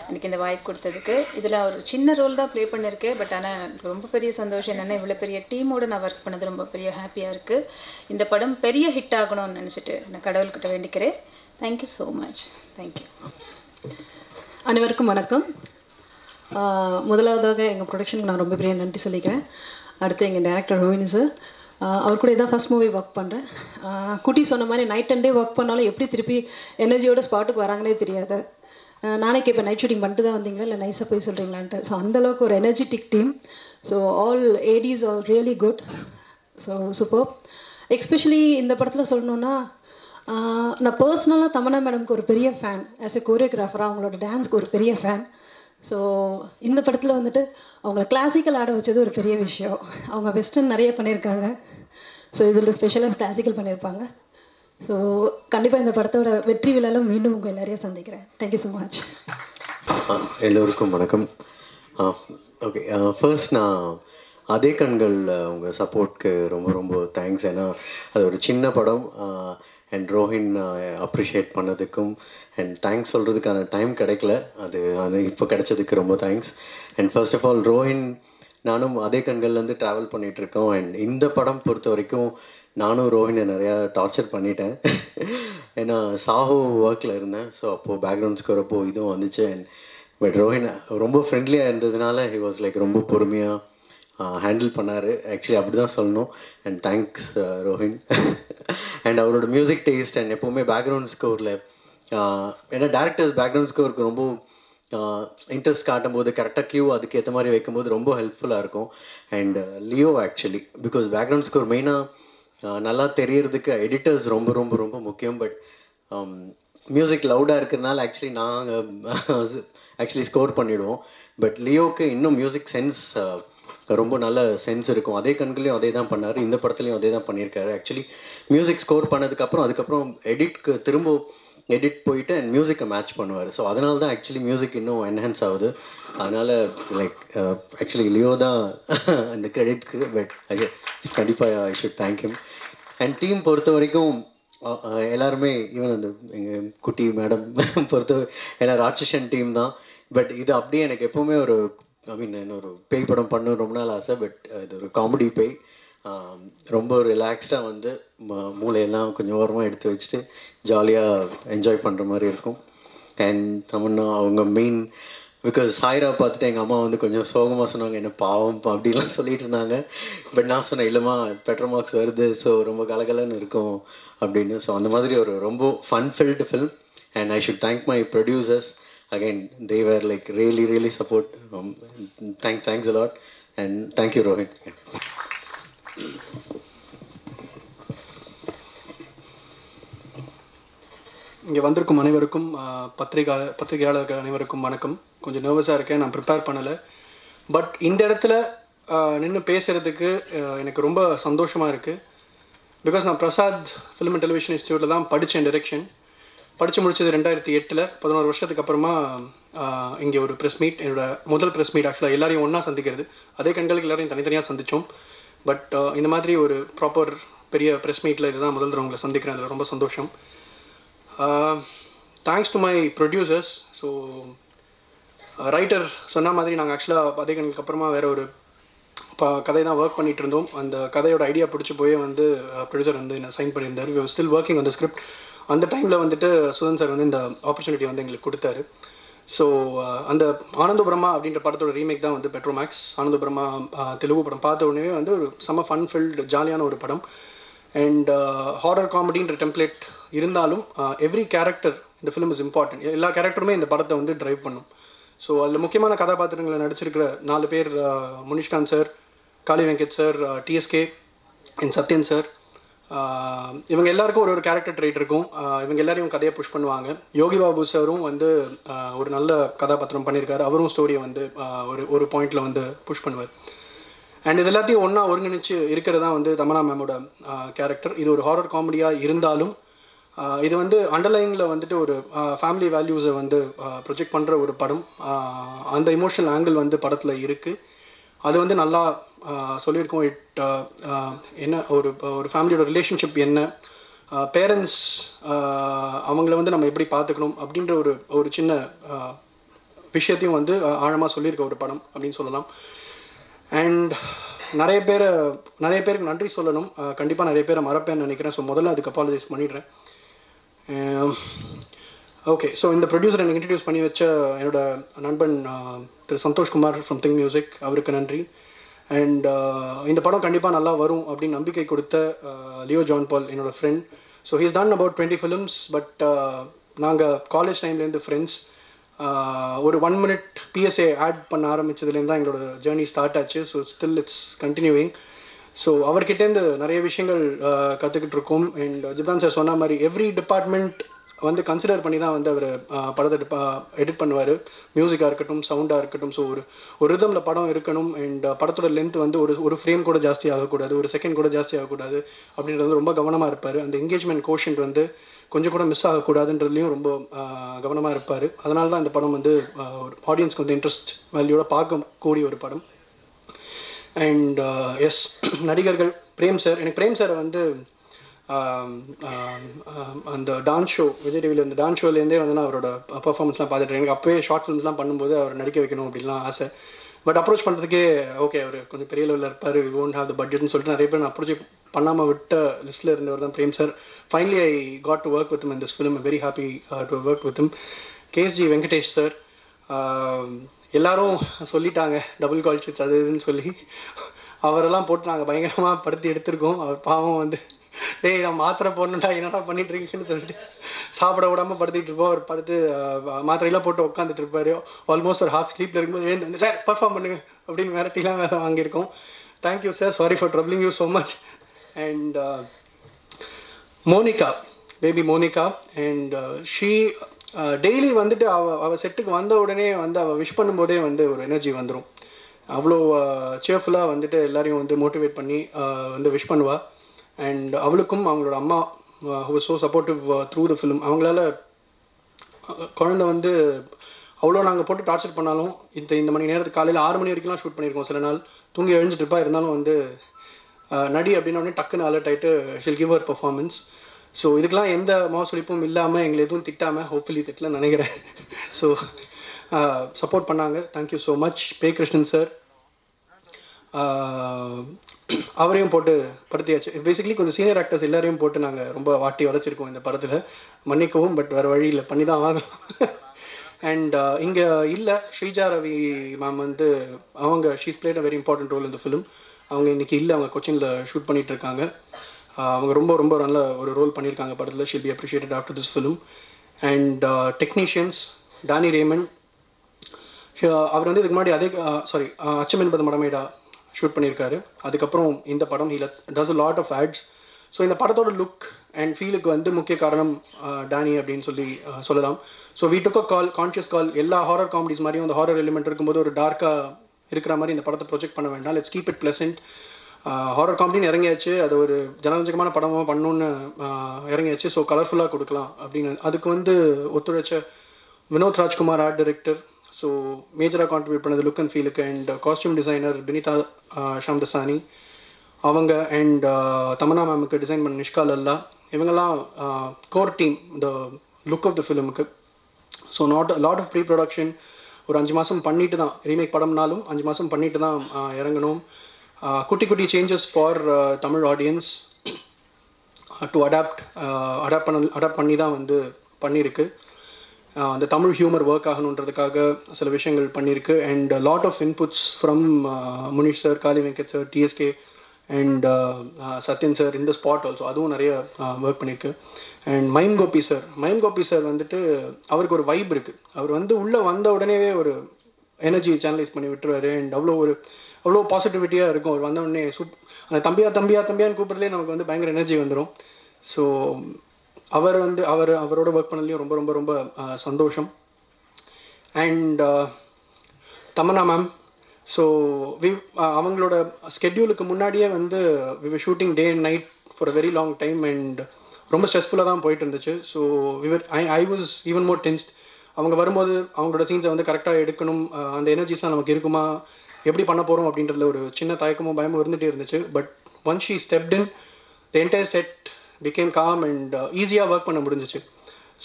எனக்கு இந்த வாய்ப்பு கொடுத்ததுக்கு. இதில் ஒரு சின்ன ரோல் தான் ப்ளே பண்ணியிருக்கேன். பட் ஆனால் எனக்கு ரொம்ப பெரிய சந்தோஷம் என்னென்னா, இவ்வளோ பெரிய டீமோடு நான் ஒர்க் பண்ணது ரொம்ப பெரிய ஹாப்பியாக இருக்குது. இந்த படம் பெரிய ஹிட் ஆகணும்னு நினச்சிட்டு நான் கடவுள்கிட்ட வேண்டிக்கிறேன். Thank you so much. தேங்க்யூ. அனைவருக்கும் வணக்கம். முதலாவதாக எங்கள் ப்ரொடக்ஷனுக்கு நான் ரொம்ப பெரிய நன்றி சொல்லிக்கிறேன். அடுத்து எங்கள் டைரக்டர் ரோஹினி சார், அவர் கூட இதான் ஃபஸ்ட் மூவி ஒர்க் பண்ணுறேன். குட்டி சொன்ன மாதிரி நைட் அண்ட் டே ஒர்க் பண்ணாலும் எப்படி திருப்பி எனர்ஜியோட ஸ்பாட்டுக்கு வராங்களே தெரியாது. நானே கேட்பேன், நைட் ஷூட்டிங் பண்ணிட்டு தான் வந்தீங்களா இல்லை நைஸாக போய் சொல்கிறீங்களான்ட்டு. ஸோ அந்தளவுக்கு ஒரு energetic team. So all ADs are really good. So super. Especially இந்த படத்தில் சொல்லணுன்னா, நான் பர்சனலாக தமன்னா மேடம்க்கு ஒரு பெரிய ஃபேன். ஆஸ் எ கோரியோகிராஃபராக அவங்களோட டான்ஸ்க்கு ஒரு பெரிய ஃபேன். ஸோ இந்த படத்தில் வந்துட்டு அவங்கள கிளாசிக்கல் ஆட வச்சது ஒரு பெரிய விஷயம். அவங்க வெஸ்டர்ன் நிறைய பண்ணியிருக்காங்க. ஸோ இதில் ஸ்பெஷலாக கிளாசிக்கல் பண்ணியிருப்பாங்க. ஸோ கண்டிப்பாக இந்த படத்தோட வெற்றி விழாவில் மீண்டும் உங்கள் எல்லாரையும் சந்திக்கிறேன். Thank you so much. எல்லோருக்கும் வணக்கம். ஓகே, ஃபர்ஸ்ட் நான் அதே கண்கள் உங்கள் சப்போர்ட்க்கு ரொம்ப ரொம்ப தேங்க்ஸ். ஏன்னா அது ஒரு சின்ன படம். அண்ட் ரோஹின் அப்ரிஷியேட் பண்ணதுக்கும் அண்ட் தேங்க்ஸ் சொல்கிறதுக்கான டைம் கிடைக்கல. அது இப்போ கிடைச்சதுக்கு ரொம்ப thanks. And first of all Rohin நானும் அதே கண்கள்லேருந்து ட்ராவல் பண்ணிகிட்ருக்கோம். அண்ட் இந்த படம் பொறுத்த வரைக்கும் நானும் ரோஹினை நிறையா டார்ச்சர் பண்ணிட்டேன். ஏன்னா சாஹோ ஒர்க்கில் இருந்தேன். ஸோ அப்போது பேக்ரவுண்ட் ஸ்கோர் அப்போது இதுவும் வந்துச்சு. அண்ட் பட் ரோஹின் ரொம்ப ஃப்ரெண்ட்லியாக இருந்ததுனால ஹி வாஸ் லைக் ரொம்ப பொறுமையாக ஹேண்டில் பண்ணார். ஆக்சுவலி அப்படி தான் சொல்லணும். And thanks Rohin. அண்ட் அவரோட மியூசிக் டேஸ்ட் அண்ட் எப்போவுமே பேக்ரவுண்ட் ஸ்கோரில், ஏன்னா டேரக்டர்ஸ் பேக்ரவுண்ட் ஸ்கோருக்கு ரொம்ப இன்ட்ரெஸ்ட் காட்டும்போது கரெக்டாக கியூ அதுக்கு ஏற்ற மாதிரி வைக்கும்போது ரொம்ப ஹெல்ப்ஃபுல்லாக இருக்கும். And Leo actually because background score மெயினாக நல்லா தெரியறதுக்கு எடிட்டர்ஸ் ரொம்ப ரொம்ப ரொம்ப முக்கியம். பட் மியூசிக் லவுடாக இருக்கிறதுனால ஆக்சுவலி நாங்கள் ஸ்கோர் பண்ணிவிடுவோம். பட் லியோவுக்கு இன்னும் மியூசிக் சென்ஸ் ரொம்ப நல்ல சென்ஸ் இருக்கும். அதே கண்களையும் அதே தான் பண்ணார், இந்த படத்துலையும் அதே தான் பண்ணியிருக்காரு. ஆக்சுவலி மியூசிக் ஸ்கோர் பண்ணதுக்கப்புறம் அதுக்கப்புறம் திரும்ப எடிட் போயிட்டு அண்ட் மியூசிக்கை மேட்ச் பண்ணுவார். ஸோ அதனால தான் ஆக்சுவலி மியூசிக் இன்னும் என்ஹான்ஸ் ஆகுது. அதனால் லைக் ஆக்சுவலி லியோ தான் அந்த கிரெடிட்க்கு. பட் கண்டிப்பாக I should thank him. And team பொறுத்த வரைக்கும் எல்லாருமே ஈவன் அந்த எங்கள் குட்டி மேடம் பொறுத்த ஏன்னா ராட்சசன் டீம் தான். பட் இது அப்படியே எனக்கு எப்போவுமே ஒரு இன்னொரு பேய் படம் பண்ணணும் ரொம்ப நாள் ஆசை. பட் இது ஒரு காமெடி பேய். ரொம்ப ரிலாக்ஸ்டாக வந்து மூளையெல்லாம் கொஞ்சம் ஓரமாக எடுத்து வச்சுட்டு ஜாலியாக என்ஜாய் பண்ணுற மாதிரி இருக்கும். அண்ட் தமன்னா அவங்க மெயின் பிகாஸ் சாய்ரா பார்த்துட்டு எங்கள் அம்மா வந்து கொஞ்சம் சோகமாக சொன்னாங்க, என்ன பாவம் அப்படிலாம் சொல்லிட்டு இருந்தாங்க. பட் நான் சொன்னேன், இல்லைம்மா பெட்டர் மார்க்ஸ் வருது, ஸோ ரொம்ப கலகலன்னு இருக்கும் அப்படின்னு. ஸோ அந்த மாதிரி ஒரு ரொம்ப fun field film. And I should thank my producers. Again, they were like really support. Thanks a lot. And thank you, Rohit. இங்கே வந்திருக்கும் அனைவருக்கும் பத்திரிகையாளர்கள் அனைவருக்கும் வணக்கம். கொஞ்சம் நர்வஸாக இருக்கேன், நான் ப்ரிப்பேர் பண்ணலை. பட் இந்த இடத்துல நின்று பேசுகிறதுக்கு எனக்கு ரொம்ப சந்தோஷமாக இருக்குது. பிகாஸ் நான் பிரசாத் ஃபிலிம் அண்ட் டெலிவிஷன் இன்ஸ்டியூட்டில் தான் படித்தேன் டைரக்ஷன். படித்து முடித்தது 2008. 11 வருஷத்துக்கு அப்புறமா இங்கே ஒரு ப்ரெஸ் மீட், என்னோடய முதல் ப்ரெஸ் மீட் ஆக்சுவலாக எல்லாரையும் ஒன்றா சந்திக்கிறது. அதே கண்களுக்கு எல்லோரையும் தனித்தனியாக சந்தித்தோம். பட் இந்த மாதிரி ஒரு ப்ராப்பர் பெரிய ப்ரெஸ் மீட்டில் இதுதான் முதல் தடவை உங்களை சந்திக்கிறேன். அதில் ரொம்ப சந்தோஷம். Thanks to my producers. So writer சொன்ன மாதிரி நாங்கள் ஆக்சுவலாக அதே கண்களுக்கு அப்புறமா வேறு ஒரு கதை தான் ஒர்க் பண்ணிகிட்டு இருந்தோம். அந்த கதையோட ஐடியா பிடிச்சி போய் வந்து ப்ரொடியூசர் வந்து என்ன சைன் பண்ணியிருந்தார். We are still working on the script. அந்த டைமில் வந்துட்டு சுதன் சார் வந்து இந்த ஆப்பர்ச்சுனிட்டி வந்து எங்களுக்கு கொடுத்தாரு. ஸோ அந்த ஆனந்த பிரம்மா அப்படின்ற படத்தோட ரீமேக் தான் வந்து பெட்ரோமேக்ஸ். ஆனந்த பிரம்மா தெலுங்கு படம் பார்த்த உடனே வந்து ஒரு செம்ம ஃபன் ஃபில்டு ஜாலியான ஒரு படம். அண்ட் ஹாரர் காமெடின்ற டெம்ப்ளேட் இருந்தாலும் எவ்ரி கேரக்டர் இந்த ஃபிலிம் இஸ் இம்பார்ட்டன்ட். எல்லா கேரக்டருமே இந்த படத்தை வந்து ட்ரைவ் பண்ணும். ஸோ அதில் முக்கியமான கதாபாத்திரங்களை நடிச்சிருக்கிற 4 பேர், Munishkanth sir, Kaali Venkat sir, TSK and Sathyan sir, இவங்க எல்லாருக்கும் ஒரு கேரக்டர் ட்ரைட் இருக்கும். இவங்க எல்லாரையும் கதையை புஷ் பண்ணுவாங்க. யோகி பாபு சாரும் வந்து ஒரு நல்ல கதாபாத்திரம் பண்ணியிருக்காரு. அவரும் ஸ்டோரியை வந்து ஒரு பாயிண்டில் வந்து புஷ் பண்ணுவார். அண்ட் இது எல்லாத்தையும் ஒன்றா ஒருங்கிணைச்சு இருக்கிறதா வந்து தமன்னா மேமோட கேரக்டர். இது ஒரு ஹாரர் காமெடியாக இருந்தாலும் இது வந்து அண்டர்லைனில் வந்துட்டு ஒரு ஃபேமிலி வேல்யூஸை வந்து ப்ரொஜெக்ட் பண்ணுற ஒரு படம். அந்த இமோஷனல் ஆங்கிள் வந்து படத்தில் இருக்குது. அது வந்து நல்லா சொல்லியிருக்கோம். என்ன ஒரு ஃபேமிலியோட ரிலேஷன்ஷிப் என்ன, பேரண்ட்ஸ் அவங்கள வந்து நம்ம எப்படி பார்த்துக்கணும் அப்படின்ற ஒரு சின்ன விஷயத்தையும் வந்து ஆழமாக சொல்லியிருக்க ஒரு படம் அப்படின்னு சொல்லலாம். அண்ட் நிறைய பேருக்கு நன்றி சொல்லணும். கண்டிப்பாக நிறைய பேரை மறப்பேன்னு நினைக்கிறேன். ஸோ முதல்ல அதுக்கு அப்பாலஜைஸ் பண்ணிடுறேன். ஓகே, ஸோ இந்த ப்ரொடியூசர் எனக்கு இன்ட்ரடியூஸ் பண்ணி வச்ச என்னோட நண்பன் திரு சந்தோஷ்குமார் ஃப்ரம் திங் மியூசிக், அவருக்கு நன்றி. அண்ட் இந்த படம் கண்டிப்பாக நல்லா வரும் அப்படின்னு நம்பிக்கை கொடுத்த லியோ ஜான் பால், என்னோட friend. So he's done about 20 films. But நாங்கள் காலேஜ் டைம்லேருந்து ஃப்ரெண்ட்ஸ். ஒரு 1 minute PSA ஆட் பண்ண ஆரம்பித்ததுலேருந்து தான் எங்களோட ஜேர்னி ஸ்டார்ட் ஆச்சு. So still it's continuing. So அவர்கிட்டேருந்து நிறைய விஷயங்கள் கற்றுக்கிட்டு இருக்கோம். அண்ட் ஜிப்ரான் சார் சொன்ன மாதிரி எவ்ரி டிபார்ட்மெண்ட் வந்து கன்சிடர் பண்ணி தான் வந்து அவர் படத்தை எடிட் பண்ணுவார். மியூசிக்காக இருக்கட்டும், சவுண்டாக இருக்கட்டும். ஸோ ஒரு ரிதமில் படம் இருக்கணும். அண்ட் படத்தோட லென்த் வந்து ஒரு ஃப்ரேம் கூட ஜாஸ்தி ஆகக்கூடாது, ஒரு செகண்ட் கூட ஜாஸ்தி ஆகக்கூடாது அப்படின்றது ரொம்ப கவனமாக இருப்பார். அந்த என்கேஜ்மெண்ட் கோஷன்ட் வந்து கொஞ்சம் கூட மிஸ் ஆகக்கூடாதுன்றதுலையும் ரொம்ப கவனமாக இருப்பார். அதனால தான் இந்த படம் வந்து ஒரு ஆடியன்ஸ்க்கு வந்து இன்ட்ரெஸ்ட் வேல்யூட பார்க்கக்கூடிய ஒரு படம். அண்ட் எஸ், நடிகர்கள் பிரேம் சார். எனக்கு பிரேம் சாரை வந்து அந்த டான்ஸ் ஷோ, விஜய் டிவியில் இந்த டான்ஸ் ஷோலேருந்தே வந்து நான் அவரோட பர்ஃபார்மன்ஸ்லாம் பார்த்துட்டேன். எனக்கு அப்போயே ஷார்ட் ஃபிலிம்ஸ்லாம் பண்ணும்போது அவர் நடிக்க வைக்கணும் அப்படின்லாம் ஆசை. பட் அப்ரோச் பண்ணுறதுக்கே ஓகே அவர் கொஞ்சம் பெரிய லெவலில் இருப்பார், வி ஓன்ட் ஹேவ் த பட்ஜெட்னு சொல்லிட்டு நிறைய பேர் நான் அப்ரோச் பண்ணாமல் விட்ட லிஸ்ட்டில் இருந்தவர் தான் Prem sir. Finally I got to work with him in this film. Very happy to work with him. KSG Venkatesh sir, எல்லோரும் சொல்லிட்டாங்க டபுள் கால் ஷீட்ஸ் அது இதுன்னு சொல்லி அவரெல்லாம் போட்டு நாங்கள் பயங்கரமாக படுத்தி எடுத்திருக்கோம். அவர் பாவம் வந்து டேய் நான் மாத்திரை போடணுண்டா என்னடா பண்ணிட்டுருக்கீங்கன்னு சொல்லிட்டு சாப்பிட விடாமல் படுத்திட்டு இருப்போம். அவர் படுத்து மாத்திரையெல்லாம் போட்டு உட்காந்துட்டு இருப்பார். ஆல்மோஸ்ட் ஒரு ஹாஃப் ஸ்லீப்பில் இருக்கும்போது எழுந்து சார் பர்ஃபார்ம் பண்ணுங்க அப்படின்னு மிரட்டிலாம் வேறு வாங்கியிருக்கோம். Thank you sir, sorry for troubling you so much. And Monica, baby Monica. And she daily வந்துட்டு அவள் செட்டுக்கு வந்த உடனே வந்து அவள் விஷ் பண்ணும்போதே வந்து ஒரு எனர்ஜி வந்துடும். அவ்வளோ சேர்ஃபுல்லாக வந்துட்டு எல்லாரையும் வந்து மோட்டிவேட் பண்ணி வந்து விஷ் பண்ணுவாள். அண்ட் அவளுக்கும் அவங்களோட அம்மா who was so supportive through the film. அவங்களால குழந்தை வந்து அவ்வளோ நாங்கள் போட்டு டார்ச்சர் பண்ணாலும் இந்த மணி நேரத்துக்கு காலையில் 6 மணி வரைக்கும்லாம் ஷூட் பண்ணியிருக்கோம். சில நாள் தூங்கி எழுஞ்சிட்டு இருப்பா, இருந்தாலும் வந்து நடி அப்படின்னோடனே டக்குன்னு அலர்ட் ஆகிட்டு she'll give her performance. So இதுக்கெலாம் எந்த மோசொலிப்பும் இல்லாமல் எங்களை எதுவும் திட்டாமல், ஹோப்ஃபுல்லி திட்டலாம் நினைக்கிறேன். ஸோ சப்போர்ட் பண்ணாங்க. Thank you so much. பே கிருஷ்ணன் சார், அவரையும் போட்டு படுத்தியாச்சு. பேசிக்கலி கொஞ்சம் சீனியர் ஆக்டர்ஸ் எல்லாரையும் போட்டு நாங்கள் ரொம்ப வாட்டி வளைச்சிருக்கோம் இந்த படத்தில். மன்னிக்கவும், பட் வேறு வழி இல்லை, பண்ணி தான் ஆகணும். அண்ட் இங்கே இல்லை ஸ்ரீஜா ரவி மேம் வந்து அவங்க she's played a very important role இந்த ஃபிலிம். அவங்க இன்றைக்கி இல்லை, அவங்க கொச்சினில் ஷூட் பண்ணிகிட்ருக்காங்க. அவங்க ரொம்ப ரொம்ப நல்ல ஒரு ரோல் பண்ணியிருக்காங்க படத்தில். She'll be appreciated after this film. And technicians Danny Raymond, அவர் வந்து இதுக்கு முன்னாடி அச்சம் என்பது மடமேடா ஷூட் பண்ணியிருக்காரு. அதுக்கப்புறம் இந்த படம் he does a lot of ads. So இந்த படத்தோட லுக் அண்ட் ஃபீலுக்கு வந்து முக்கிய காரணம் டானி அப்படின்னு சொல்லலாம். So we took a conscious call. எல்லா ஹாரர் காமெடிஸ் மாதிரியும் அந்த ஹாரர் எலிமெண்ட் இருக்கும்போது ஒரு டார்க்காக இருக்கிற மாதிரி இந்த படத்தை ப்ரொஜெக்ட் பண்ண வேண்டாம். Let's keep it pleasant. Horror காமெடின்னு இறங்கியாச்சு, அது ஒரு ஜனரஞ்சகமான படமாக பண்ணணுன்னு இறங்கியாச்சு. ஸோ கலர்ஃபுல்லாக கொடுக்கலாம் அப்படின்னு அதுக்கு வந்து ஒத்துழைச்ச Vinoth Rajkumar, art director, so மேஜராக கான்ட்ரிபியூட் பண்ணது லுக் அண்ட் ஃபீலுக்கு. And costume designer Binita Shamdasani அவங்க, அண்ட் தமன்னா மேமுக்கு டிசைன் பண்ண நிஷ்கா லல்லா, இவங்கெல்லாம் கோர் டீம் இந்த லுக் ஆஃப் த ஃபிலிமுக்கு. So lot of pre production. ஒரு 5 மாதம் பண்ணிட்டு தான், ரீமேக் படம்னாலும் 5 மாதம் பண்ணிட்டு தான் இறங்கணும். குட்டி குட்டி changes for Tamil audience to adapt பண்ணி தான் வந்து பண்ணியிருக்கு. அந்த தமிழ் ஹியூமர் ஒர்க் ஆகணுன்றதுக்காக சில விஷயங்கள் பண்ணியிருக்கு. And lot of inputs from Munish sir, Kaali Venkat sir, TSK and Sathyan sir இந்த ஸ்பாட் ஆல்சோ, அதுவும் நிறைய ஒர்க் பண்ணியிருக்கு. அண்ட் மைம் கோபி சார் வந்துட்டு அவருக்கு ஒரு வைப் இருக்குது. அவர் வந்து உள்ளே வந்த உடனேவே ஒரு எனர்ஜி சேனலைஸ் பண்ணி விட்டுருவார். அண்ட் அவ்வளோ பாசிட்டிவிட்டியாக இருக்கும். அவர் வந்த உடனே அந்த தம்பியான்னு கூப்பிட்றதுலேயே நமக்கு வந்து பயங்கர எனர்ஜி வந்துடும். ஸோ அவரோட ஒர்க் பண்ணலையும் ரொம்ப ரொம்ப ரொம்ப சந்தோஷம். அண்ட் தமன்னா மேம், ஸோ அவங்களோட ஸ்கெட்யூலுக்கு முன்னாடியே வந்து we were shooting day and night for a very long time and ரொம்ப ஸ்ட்ரெஸ்ஃபுல்லாக தான் போயிட்டு இருந்துச்சு. So I was even more tensed. அவங்க வரும்போது அவங்களோட சீன்ஸை வந்து கரெக்டாக எடுக்கணும், அந்த எனர்ஜிஸ்லாம் நமக்கு இருக்குமா, எப்படி பண்ண போகிறோம் அப்படின்றதுல ஒரு சின்ன தயக்கமும் பயமும் இருந்துகிட்டே இருந்துச்சு. But once she stepped in, the entire set became calm and ஈஸியாக ஒர்க் பண்ண முடிஞ்சிச்சு.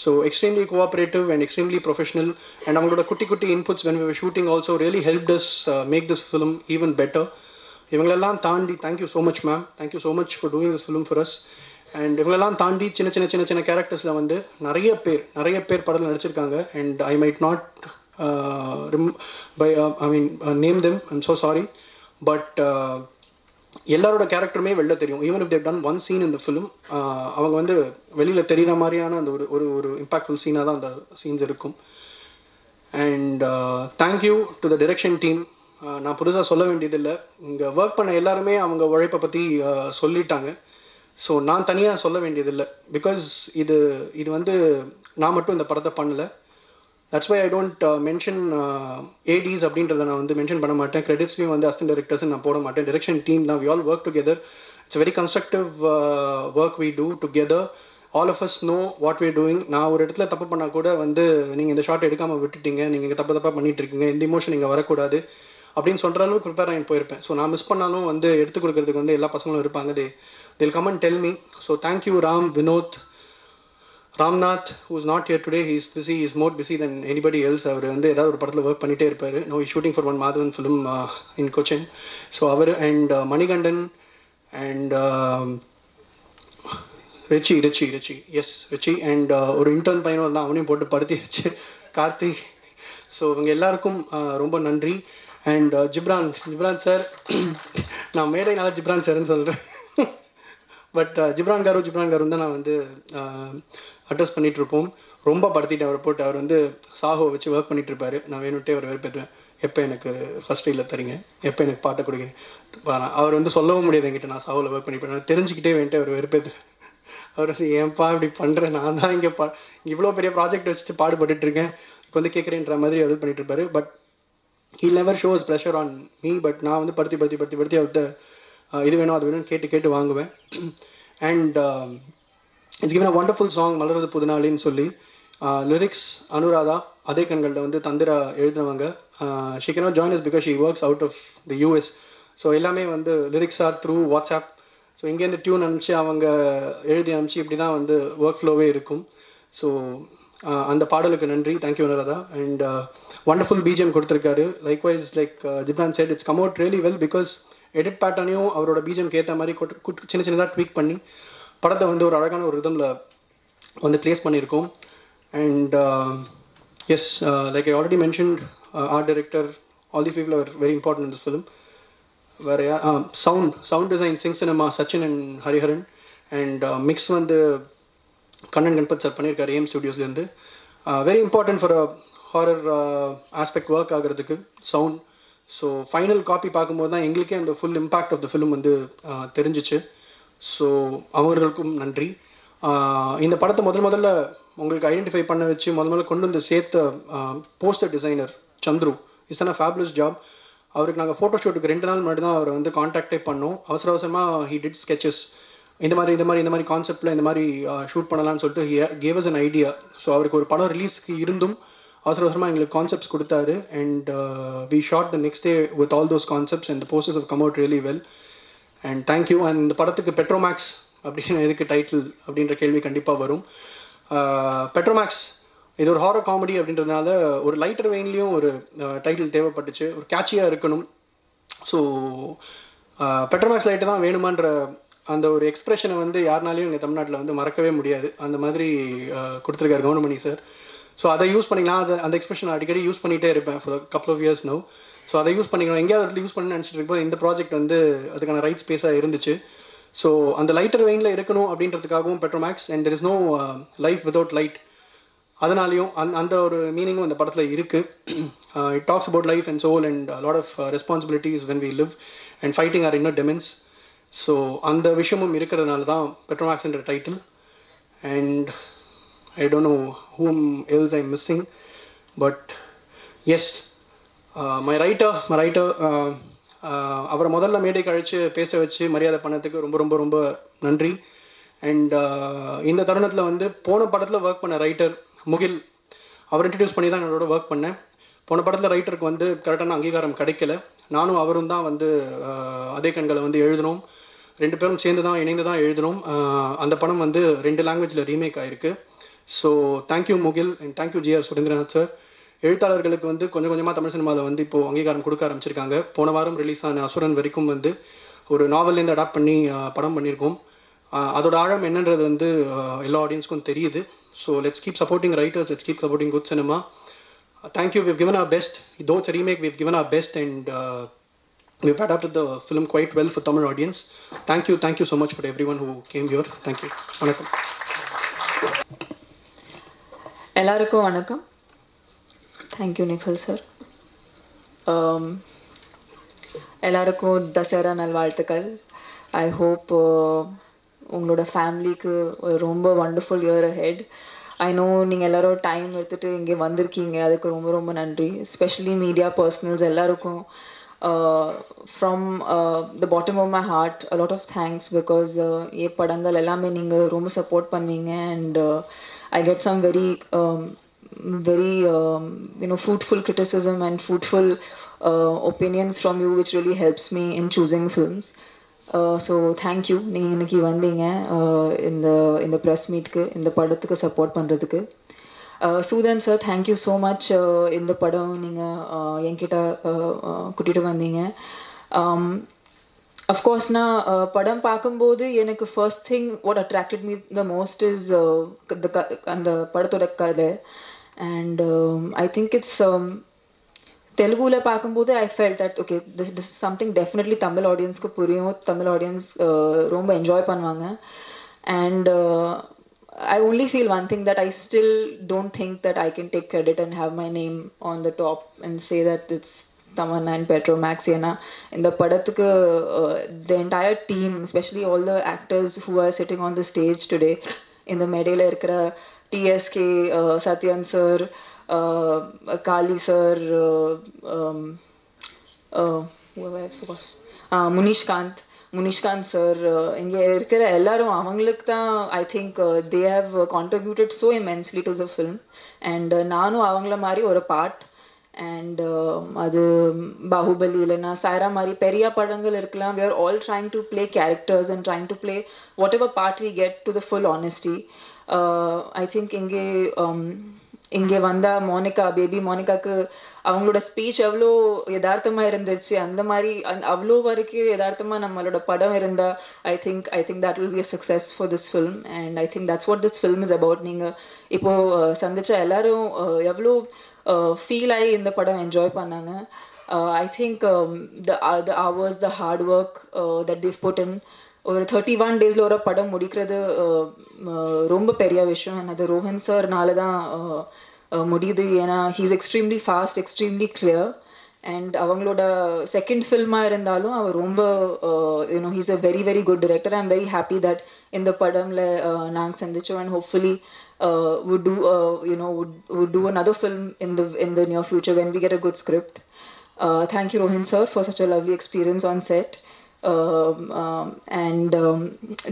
So extremely cooperative and extremely professional. And அவங்களோட குட்டி inputs when we were shooting also really helped us make this film even better. இவங்களெல்லாம் தாண்டி thank you so much ma'am, thank you so much for doing this film for us. And இவங்களெல்லாம் தாண்டி சின்ன கேரக்டர்ஸில் வந்து நிறைய பேர் படத்தில் நடிச்சிருக்காங்க. And I might not name them, I'm so sorry. But எல்லாரோட கேரக்டருமே வெளில தெரியும். Even if they've done one scene இந்த ஃபிலிம், அவங்க வந்து வெளியில் தெரிகிற மாதிரியான அந்த ஒரு இம்பாக்ட்ஃபுல் சீனாக தான் அந்த சீன்ஸ் இருக்கும். And thank you to the direction team. நான் புதுசாக சொல்ல வேண்டியதில்லை, இங்கே ஒர்க் பண்ண எல்லாருமே அவங்க உழைப்பை பற்றி சொல்லிட்டாங்க. ஸோ நான் தனியாக சொல்ல வேண்டியதில்லை. பிகாஸ் இது வந்து நான் மட்டும் இந்த படத்தை பண்ணலை. That's why I don't mention ADs அப்படின்றத நான் வந்து மென்ஷன் பண்ண மாட்டேன். கிரெடிட்ஸ்லையும் வந்து அசிஸ்டன்ட் டைரக்டர்ஸ் நான் போட மாட்டேன். டிரெக்ஷன் டீம் தான். We all work together. It's very constructive work we do together. All of us know what we doing. நான் ஒரு இடத்துல தப்பு பண்ணால் கூட வந்து நீங்கள் இந்த ஷார்ட் எடுக்காமல் விட்டுட்டீங்க, நீங்கள் இங்கே தப்பாக பண்ணிகிட்டு இருக்கீங்க, இந்த இமோஷன் இங்கே வரக்கூடாது அப்படின்னு சொல்கிற அளவுக்கு ப்ரிப்பேர் ஆகி போயிருப்பேன். ஸோ நான் மிஸ் பண்ணாலும் வந்து எடுத்து கொடுக்கறதுக்கு வந்து எல்லா பசங்களும் இருப்பாங்க. they'll come and tell me. So thank you Ram, Vinod, Ramnath, who is not here today. He is busy. He is more busy than anybody else. அவர் வந்து ஏதாவது ஒரு படத்தில் ஒர்க் பண்ணிகிட்டே இருப்பார். No, he is shooting for one Madhavan film in Cochin. So அவர் and Manigandan and Richi, yes Richi, and ஒரு இன்டர்ன் பையனும் இருந்தால் அவனையும் போட்டு படுத்தி வச்சு கார்த்தி. ஸோ இவங்க எல்லாருக்கும் ரொம்ப நன்றி. அண்ட் ஜிப்ரான் சார், நான் மேடைனால ஜிப்ரான் சார்ன்னு சொல்கிறேன். பட் ஜிப்ரான் காரு தான் நான் வந்து அட்ரஸ் பண்ணிகிட்ருப்போம். ரொம்ப படுத்திட்டு அவரை போட்டு அவர் வந்து சாஹோ வச்சு ஒர்க் பண்ணிகிட்ருப்பார். நான் வேணுட்டே அவர் வெறுப்பேற்றுவேன். எப்போ எனக்கு ஃபஸ்ட் ரீலில் தரீங்க, எப்போ எனக்கு பாட்டை கொடுக்குறேன். அவர் வந்து சொல்லவும் முடியாது என்கிட்ட நான் சாஹோவில் ஒர்க் பண்ணிப்பேன். நான் தெரிஞ்சுக்கிட்டே வேணுட்டு அவர் வெறுப்பேற்றுவேன். அவர் வந்து ஏன்ப்பா இப்படி பண்ணுறேன், நான் தான் இங்கே இவ்வளோ பெரிய ப்ராஜெக்ட் வச்சுட்டு பாடுபட்டுருக்கேன், இப்போ வந்து கேட்குறேன்ற மாதிரி அவர் பண்ணிகிட்ருப்பாரு. But he never shows pressure on me. But நான் வந்து படுத்தி அவர்கிட்ட இது வேணும் அது வேணும்னு கேட்டு வாங்குவேன். And it's given a wonderful song மலரது புதுநாளின்னு சொல்லி. லிரிக்ஸ் அனுராதா அதே கண்களில் வந்து தந்திரா எழுதினவங்க. She cannot join us because she works out of the US. So எல்லாமே வந்து lyrics are through WhatsApp. So இங்கேருந்து டியூன் அனுப்பிச்சு அவங்க எழுதி அனுப்பிச்சு இப்படி தான் வந்து ஒர்க் ஃப்ளோவே இருக்கும். ஸோ அந்த பாடலுக்கு நன்றி. Thank you Anuradha. And wonderful BGM கொடுத்துருக்காரு. Likewise like Ghibran said, it's come out really well because edit பேட்டர்னையும் அவரோட பிஜிஎம்க்கு ஏற்ற மாதிரி சின்னதாக ட்வீக் பண்ணி படத்தை வந்து ஒரு அழகான ஒரு ரிதமில் வந்து ப்ளேஸ் பண்ணியிருக்கோம். And yes, like I already mentioned, art director, all the people are very important in this film. வேறு sound design sync cinema Sachin and Hariharan. And mix வந்து கண்ணன் கணபத் சார் பண்ணியிருக்காரு ஏம் ஸ்டுடியோஸ்லேருந்து. Very important for a horror aspect work ஆகிறதுக்கு சவுண்ட். ஸோ ஃபைனல் காப்பி பார்க்கும்போது தான் எங்களுக்கே அந்த full impact of the film வந்து தெரிஞ்சிச்சு. ஸோ அவர்களுக்கும் நன்றி. இந்த படத்தை முதல்ல உங்களுக்கு ஐடென்டிஃபை பண்ண வச்சு முதல்ல கொண்டு வந்து சேர்த்த poster designer Chandru is a fabulous job. அவருக்கு நாங்கள் ஃபோட்டோ ஷூட்டுக்கு 2 நாள் முன்னாடி தான் அவரை வந்து காண்டாக்டே பண்ணோம். அவசரமாக ஹி டிட் ஸ்கெச்சஸ். இந்த மாதிரி கான்செப்டில் இந்த மாதிரி ஷூட் பண்ணலாம்னு சொல்லிட்டு he gave us an idea. So அவருக்கு ஒரு படம் ரிலீஸ்க்கு இருந்தும் அவசரமாக எங்களுக்கு கான்செப்ட்ஸ் கொடுத்தாரு. And we shot the next day with all those concepts and the posters have come out really well. And thank you. And இந்த படத்துக்கு பெட்ரோமேக்ஸ் அப்படின்னு எதுக்கு டைட்டில் அப்படின்ற கேள்வி கண்டிப்பாக வரும். பெட்ரோமேக்ஸ் இது ஒரு ஹாரர் காமெடி அப்படின்றதுனால ஒரு லைட்டர் வெயின்லேயும் ஒரு டைட்டில் தேவைப்பட்டுச்சு, ஒரு கேட்சியாக இருக்கணும். ஸோ பெட்ரோமேக்ஸ் லைட்டு தான் வேணுமான்ற அந்த ஒரு எக்ஸ்ப்ரெஷனை வந்து யாருனாலையும் இங்கே தமிழ்நாட்டில் வந்து மறக்கவே முடியாது. அந்த மாதிரி கொடுத்துருக்காரு கவுண்டமணி சார். ஸோ அதை யூஸ் பண்ணிக்கலாம். அந்த எக்ஸ்பிரஷன் அடிக்கடி யூஸ் பண்ணிகிட்டே இருப்பேன் for couple of years no. So அதை யூஸ் பண்ணிக்கலாம். எங்கேயாவது இடத்துல யூஸ் பண்ணி நினச்சிட்டு இருக்கும்போது இந்த ப்ராஜெக்ட் வந்து அதுக்கான ரைட் ஸ்பேஸாக இருந்துச்சு. ஸோ அந்த லைட்டர் வெயினில் இருக்கணும் அப்படின்றதுக்காகவும் Petromax and there is no life without light, அதனாலையும் அந்த ஒரு மீனிங்கும் இந்த படத்தில் இருக்குது. It talks about life and soul and lot of responsibilities when we live and fighting our inner demons. So அந்த விஷயமும் இருக்கிறதுனால தான் பெட்ரோமேக்ஸ்ன்ற title. And I don't know whom else I'm missing, but yes, my writer அவரை முதல்ல மேடை கழித்து பேச வச்சு மரியாதை பண்ணதுக்கு ரொம்ப ரொம்ப ரொம்ப நன்றி. அண்ட் இந்த தருணத்தில் வந்து போன படத்தில் ஒர்க் பண்ண ரைட்டர் முகில், அவர் இன்ட்ரடியூஸ் பண்ணி தான் என்னோட ஒர்க் பண்ணேன். போன படத்தில் ரைட்டருக்கு வந்து கரெக்டான அங்கீகாரம் கிடைக்கல. நானும் அவரும் தான் வந்து அதே கண்களை வந்து எழுதினோம். 2 பேரும் சேர்ந்து தான் இணைந்து தான் எழுதினோம். அந்த படம் வந்து 2 லாங்குவேஜில் ரீமேக் ஆகிருக்கு. So thank you Mukil and thank you GR Surendranath sir. எழுத்தாளர்களுக்கு வந்து கொஞ்சம் கொஞ்சமாக தமிழ் சினிமாவில் வந்து இப்போது அங்கீகாரம் கொடுக்க ஆரம்பிச்சிருக்காங்க. போன வாரம் ரிலீஸ் ஆன அசுரன் வரைக்கும் வந்து ஒரு நாவல்லேருந்து அடாப்ட் பண்ணி படம் பண்ணியிருக்கோம். அதோட ஆழம் என்னன்றது வந்து எல்லா ஆடியன்ஸ்க்கும் தெரியுது. So let's keep supporting writers, let's keep supporting good cinema. Thank you, we've given our best. Though it's a remake, we've given our best and we've adapted the film quite well for Tamil audience. Thank you so much for everyone who came here. Thank you. வணக்கம். எல்லாருக்கும் வணக்கம். Thank you Nikhil sir. எல்லாருக்கும் தசரா நல்வாழ்த்துக்கள். ஐ ஹோப் உங்களோட ஃபேமிலிக்கு ரொம்ப wonderful year ahead. I know நீங்கள் எல்லோரும் டைம் எடுத்துகிட்டு இங்கே வந்திருக்கீங்க, அதுக்கு ரொம்ப ரொம்ப நன்றி. எஸ்பெஷலி மீடியா பர்சனல்ஸ் எல்லாருக்கும் from the bottom of my heart a lot of thanks because படங்கள் எல்லாமே நீங்கள் ரொம்ப சப்போர்ட் பண்ணுவீங்க and I get some very fruitful criticism and fruitful opinions from you which really helps me in choosing films. So thank you. நீங்கள் இன்னைக்கு வந்தீங்க இந்த ப்ரெஸ் மீட்க்கு இந்த படத்துக்கு சப்போர்ட் பண்ணுறதுக்கு. சூதன் சார், தேங்க்யூ ஸோ மச். இந்த படம் நீங்கள் என்கிட்ட கூட்டிகிட்டு வந்தீங்க. அஃப்கோர்ஸ் நான் படம் பார்க்கும்போது எனக்கு first thing what attracted me the most is அந்த படத்தோட கதை. அண்ட் ஐ திங்க் இட்ஸ் தெலுங்குல பார்க்கும்போது I felt that okay this is something definitely Tamil ஆடியன்ஸ்க்கு புரியும், தமிழ் ஆடியன்ஸ் ரொம்ப என்ஜாய் பண்ணுவாங்க. And I only feel one thing, that I still don't think that I can take credit and have my name on the top and say that it's Tamanna and Petromax. In the padattukku the entire team, especially all the actors who are sitting on the stage today, in the medela irukra TSK, Satyan sir, Kali sir, who I forgot, Munishkant sir, இங்கே இருக்கிற எல்லாரும் அவங்களுக்கு தான் I think they have contributed so immensely to the film. And நானும் அவங்கள மாதிரி ஒரு பார்ட். அண்ட் அது பாகுபலி இல்லைன்னா சாயரா மாதிரி பெரிய படங்கள் இருக்கலாம். we are all trying to play characters and trying to play whatever part we get to the full honesty. I think இங்கே வந்தால் மோனிகா, பேபி மோனிகாவுக்கு அவங்களோட ஸ்பீச் எவ்வளோ யதார்த்தமாக இருந்துச்சு, அந்த மாதிரி அவ்வளோ வரைக்கும் யதார்த்தமாக நம்மளோட படம் இருந்தால் I think that will be a success for this film. And I think that's what this film is about. நீங்கள் இப்போது சந்திச்ச எல்லோரும் எவ்வளோ ஃபீல் ஆகி இந்த படம் என்ஜாய் பண்ணாங்க. I think the hours, the hard work that they've put in, ஒரு 31 டேஸில் ஒரு படம் முடிக்கிறது ரொம்ப பெரிய விஷயம். and அது ரோஹன் சார்னால தான் முடியுது. ஏன்னா he's extremely fast, extremely clear. And அவங்களோட செகண்ட் ஃபில்மாக இருந்தாலும் அவர் ரொம்ப he's a very very good director. I am very happy that இந்த படமில் நாங்கள் சந்திச்சோம். And hopefully would do another film in the near future when we get a good script. Thank you Rohin sir for such a lovely experience on set. And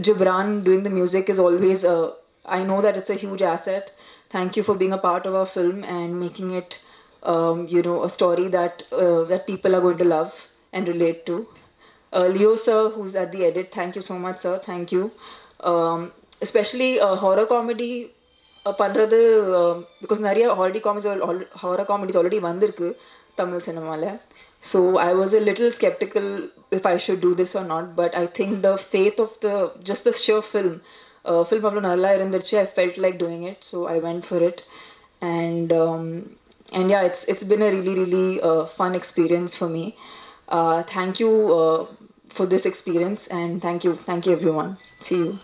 Gibran doing the music is always I know that it's a huge asset. Thank you for being a part of our film and making it a story that people are going to love and relate to. Leo sir, who's at the edit, thank you so much sir. Thank you. Especially horror comedy பண்ணுறது, பிகாஸ் நிறைய ஹாரர் காமெடிஸ் ஆல்ரெடி வந்திருக்கு தமிழ் சினிமாவில். So I was a little skeptical if I should do this or not, but I think the faith of the sheer film அவ்வளோ நல்லா இருந்துச்சு. I felt like doing it, so I went for it. And yeah, it's been a really fun experience for me. Thank you for this experience, and thank you everyone. See you.